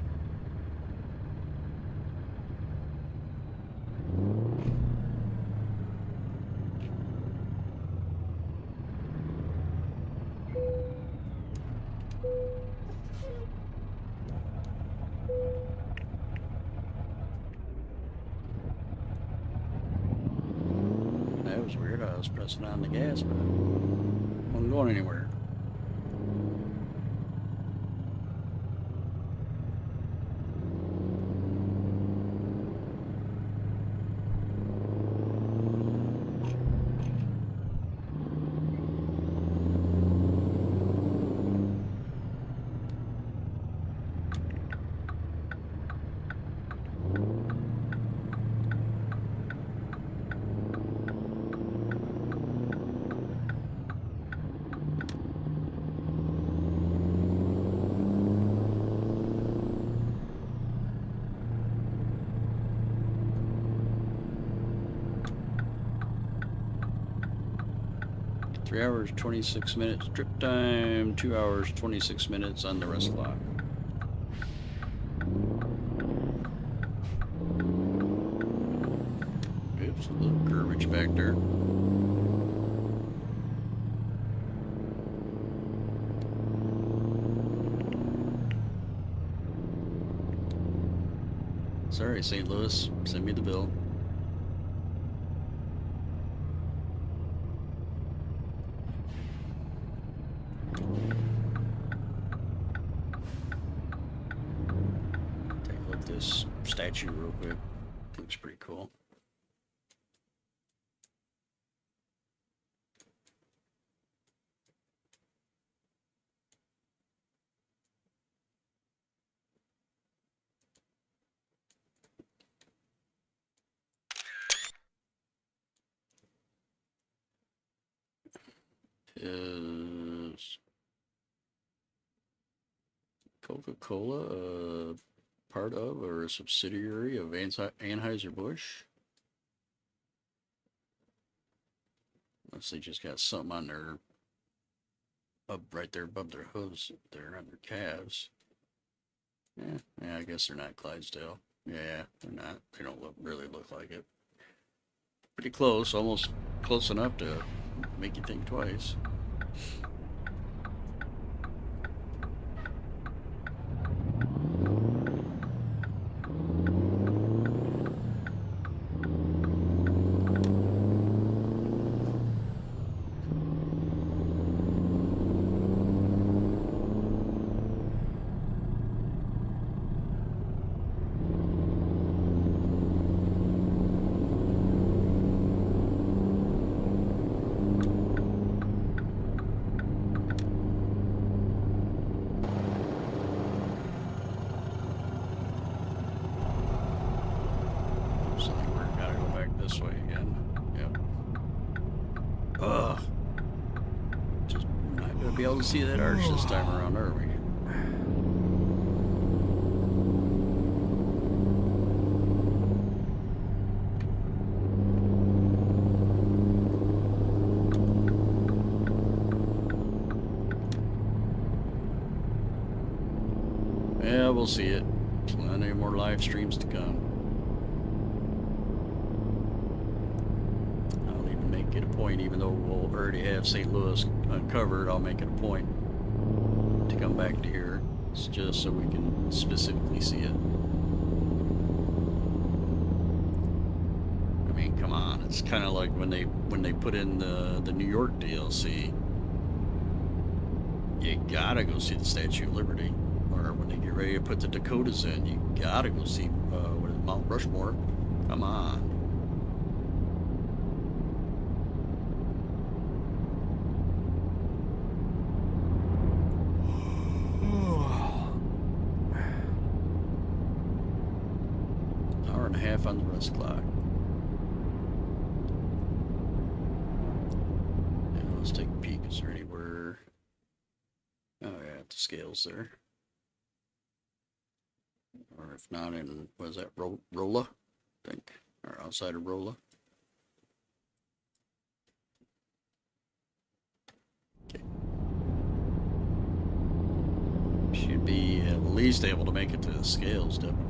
That was weird. I was pressing on the gas, but I wasn't going anywhere. 3 hours, 26 minutes trip time, 2 hours, 26 minutes on the rest clock. Oops, a little garbage back there. Sorry, St. Louis, send me the bill. Take a look at this statue real quick. Looks pretty cool. Is Coca-Cola part of or a subsidiary of Anheuser-Busch? Unless they just got something on their up right there above their hooves there on their calves. Yeah, I guess they're not Clydesdale. Yeah, they're not. They don't really look like it. Pretty close, almost close enough to make you think twice. Be able to see that arch this time around, are we? Yeah, we'll see it. Plenty more live streams to come. I'll even make it a point, even though we'll already have St. Louis uncovered, I'll make it a point to come back to here. It's just so we can specifically see it. I mean, come on, it's kind of like when they put in the New York DLC. You gotta go see the Statue of Liberty. Or when they get ready to put the Dakotas in, you gotta go see what is it, Mount Rushmore. Come on. Half on the rest clock. And let's take a peek. Is there anywhere? Oh yeah, the scales there. Or if not, in what is that? Rolla, I think, or outside of Rolla. Okay. Should be at least able to make it to the scales, definitely.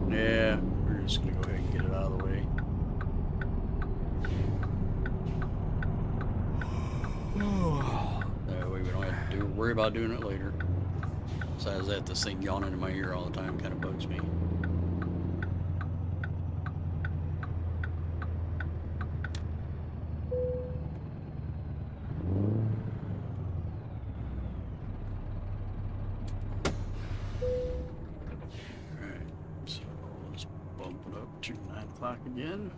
Yeah, we're just gonna go ahead and get it out of the way. That way we don't have to do about doing it later. Besides that, this thing yawning in my ear all the time kind of bugs me. Alright, so let's bump it up to 9 o'clock again.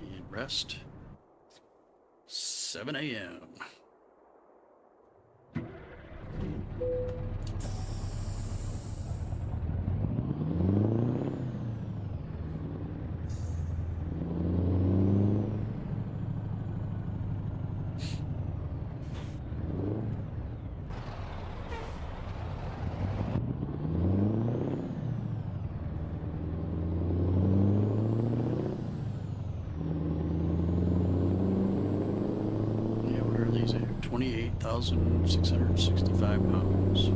And rest. 7 a.m. Yeah, where are these at? 28,665 pounds.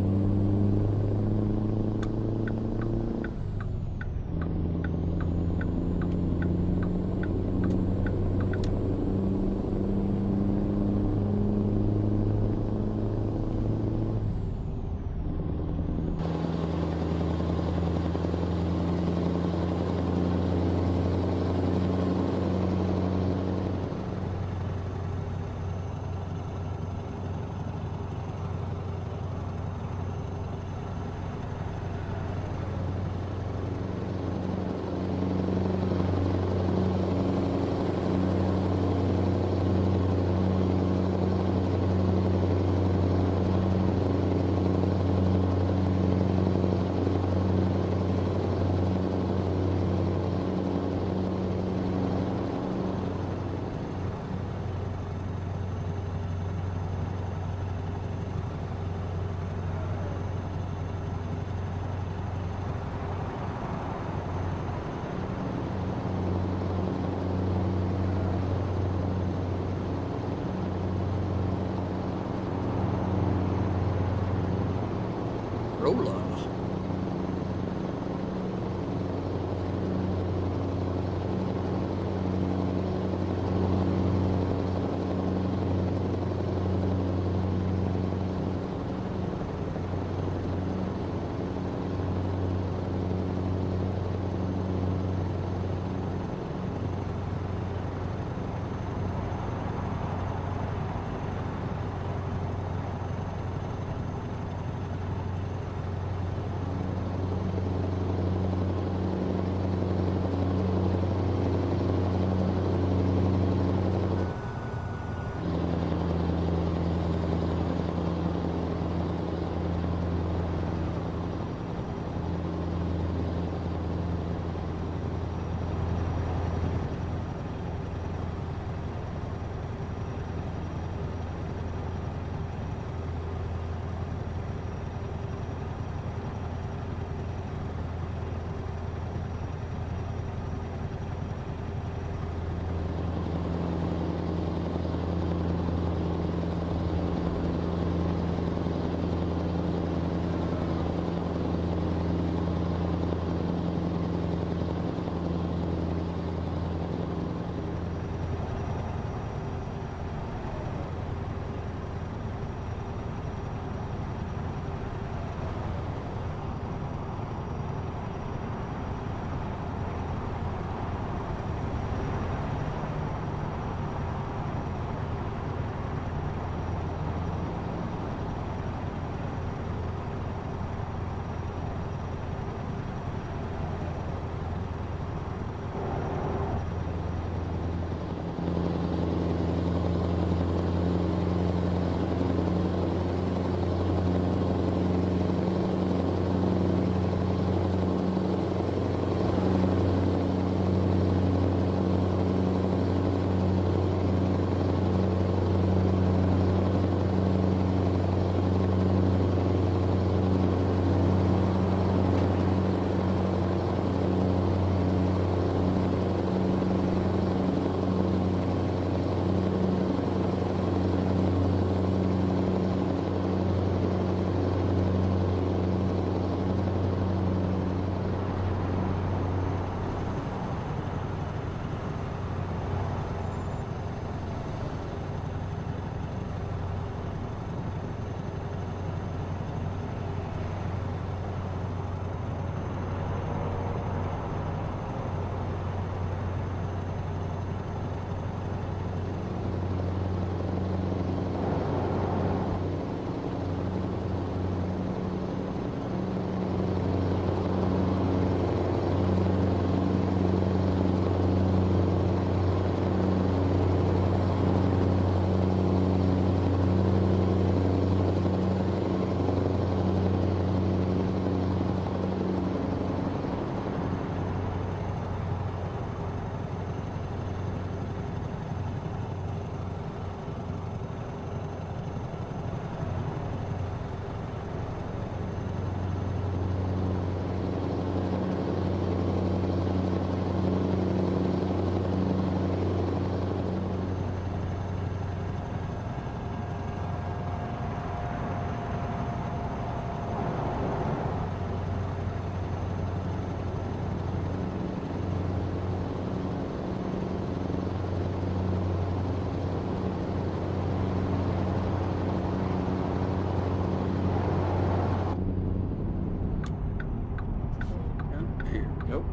Rolla. Here we go.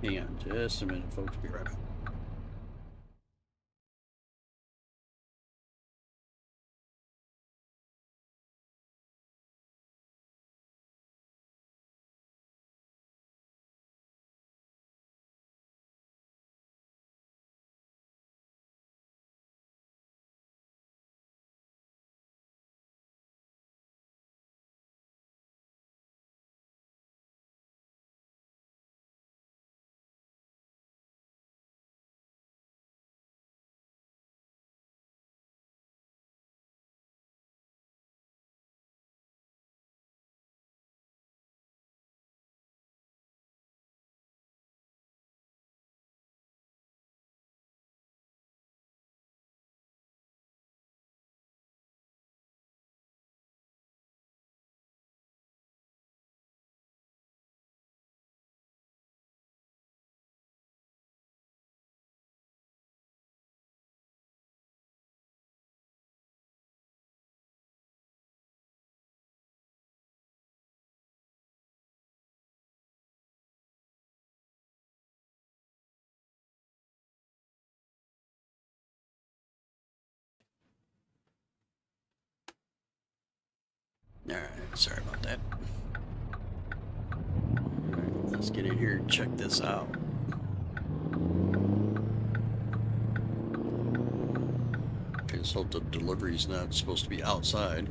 Hang on just a minute, folks. Be right back. All right, sorry about that. All right, let's get in here and check this out. I just hope the delivery's not supposed to be outside.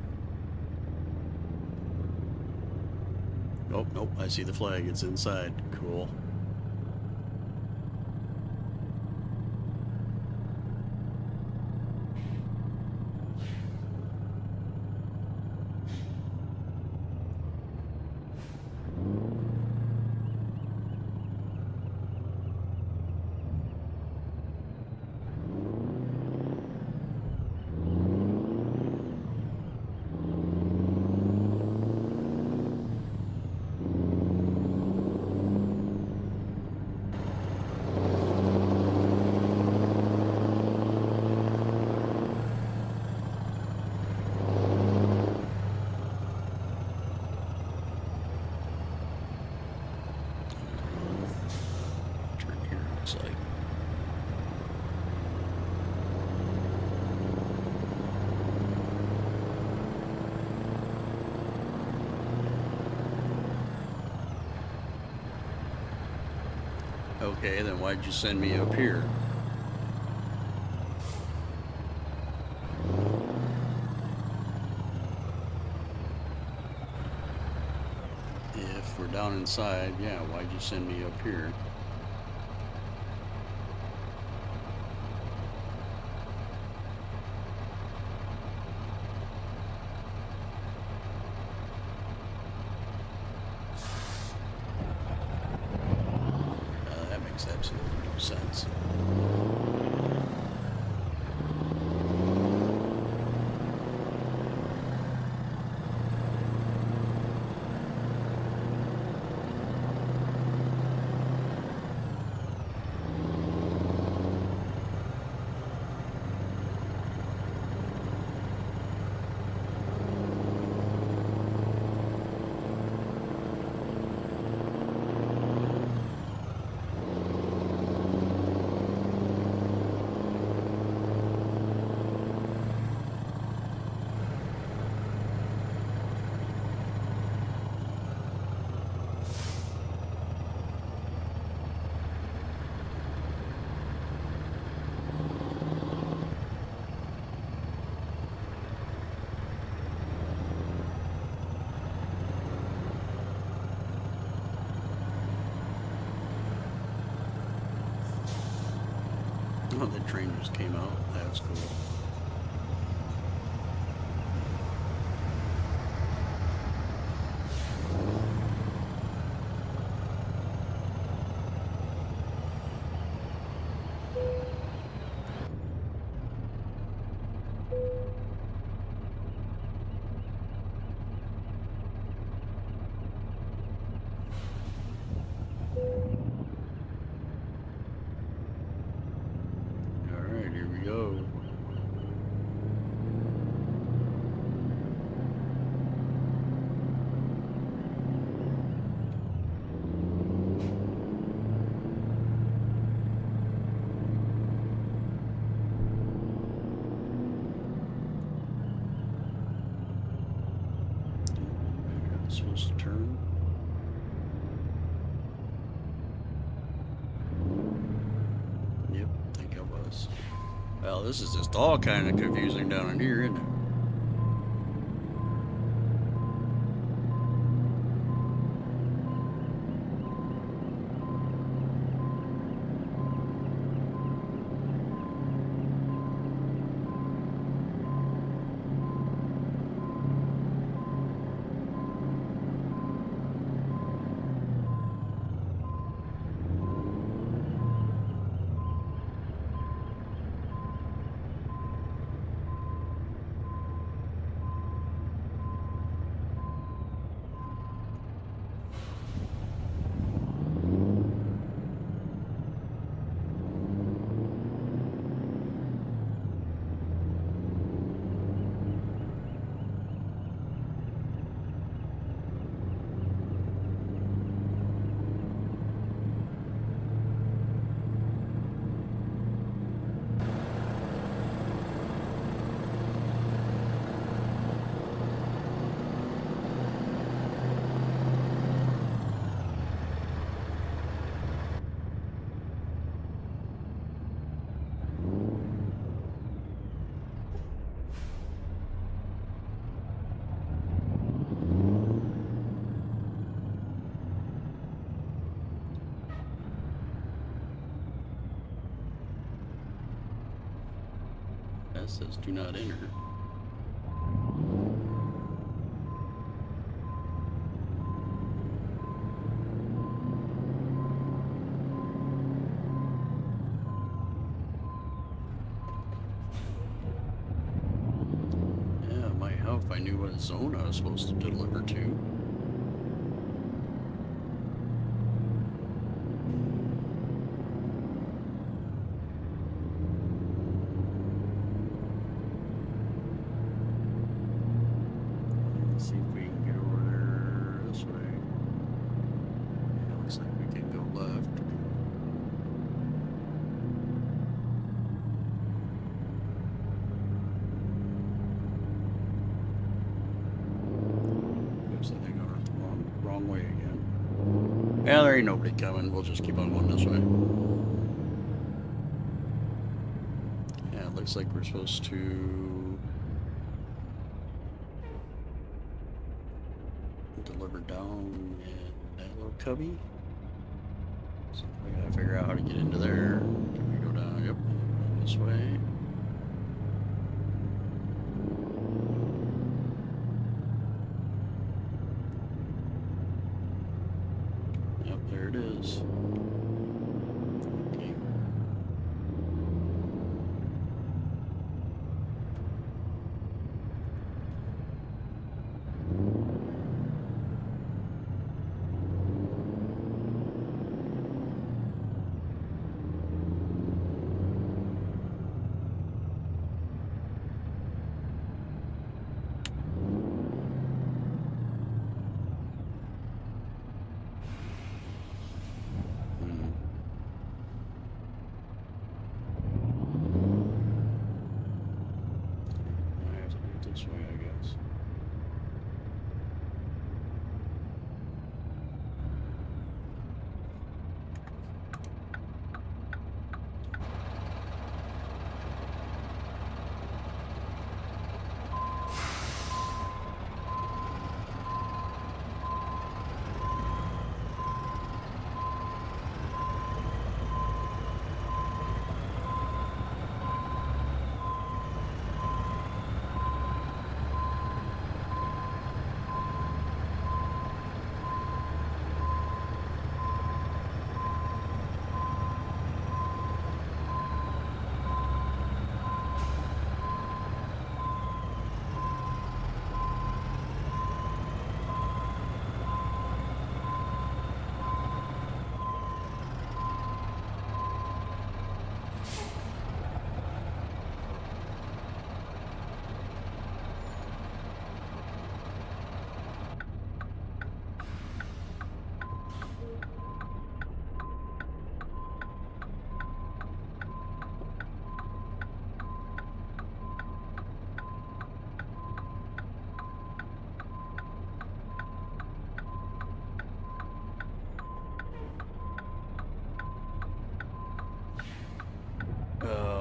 Nope, nope, I see the flag. It's inside. Cool. Okay, then why'd you send me up here? If we're down inside, yeah, why'd you send me up here? That makes absolutely no sense. Oh, the train just came out. That's cool. Alright, here we go. Supposed to turn. Yep, I think I was. Well, this is just all kind of confusing down in here, isn't it? That says do not enter. Yeah, it might help if I knew what zone I was supposed to deliver to. See if we can get over there this way. Yeah, looks like we can go left. Oops, I think I went the wrong way again. Yeah, there ain't nobody coming. We'll just keep on going this way. Yeah, it looks like we're supposed to deliver down in that little cubby. So we gotta figure out how to get into there. Can we go down? Yep, this way. Yep, there it is. Okay. I have to do it this way, I guess.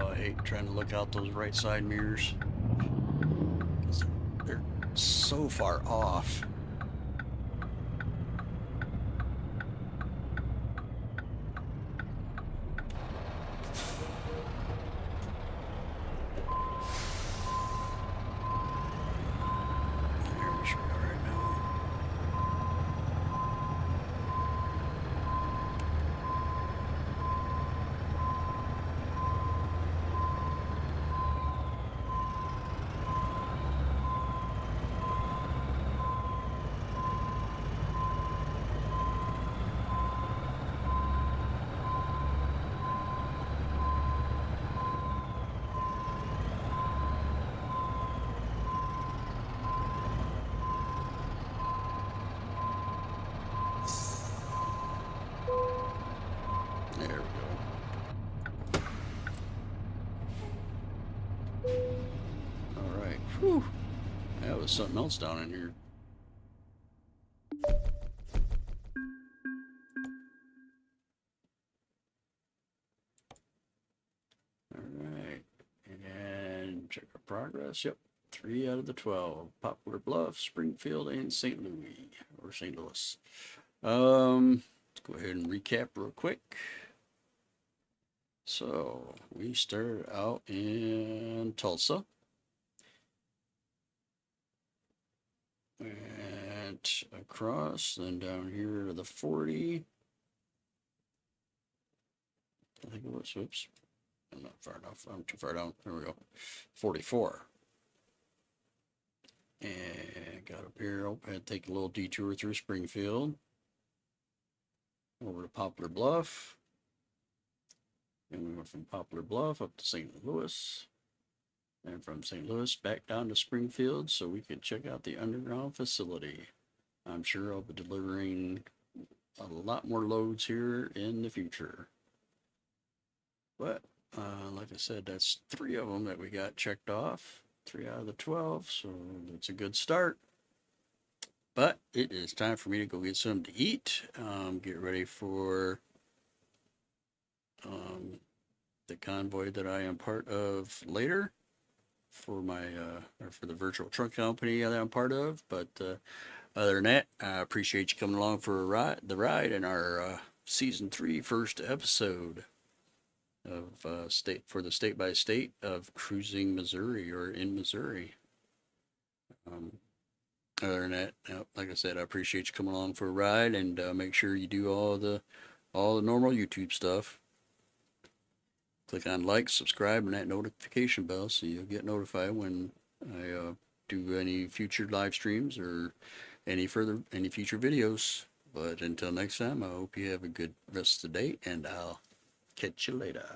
I hate trying to look out those right side mirrors. They're so far off. There, we should be all right now. There we go. All right. Whew. That was something else down in here. All right. And check our progress. Yep. 3 out of the 12. Poplar Bluff, Springfield, and St. Louis. Or St. Louis. Let's go ahead and recap real quick. So we started out in Tulsa. Went across, then down here to the 40. I think it was, oops. I'm not far enough. I'm too far down. There we go. 44. And got up here. Oh, had to take a little detour through Springfield. Over to Poplar Bluff. And we went from Poplar Bluff up to St. Louis. And from St. Louis back down to Springfield so we could check out the underground facility. I'm sure I'll be delivering a lot more loads here in the future. But like I said, that's 3 of them that we got checked off. 3 out of the 12, so that's a good start. But it is time for me to go get something to eat. Get ready for the convoy that I am part of later for my or for the virtual truck company that I'm part of. But other than that, I appreciate you coming along for the ride in our season 3 first episode of the state by state of cruising Missouri or in Missouri. Other than that, like I said, I appreciate you coming along for a ride, and make sure you do all the normal YouTube stuff. Click on like, subscribe, and that notification bell so you'll get notified when I do any future live streams or any future videos. But until next time, I hope you have a good rest of the day, and I'll catch you later.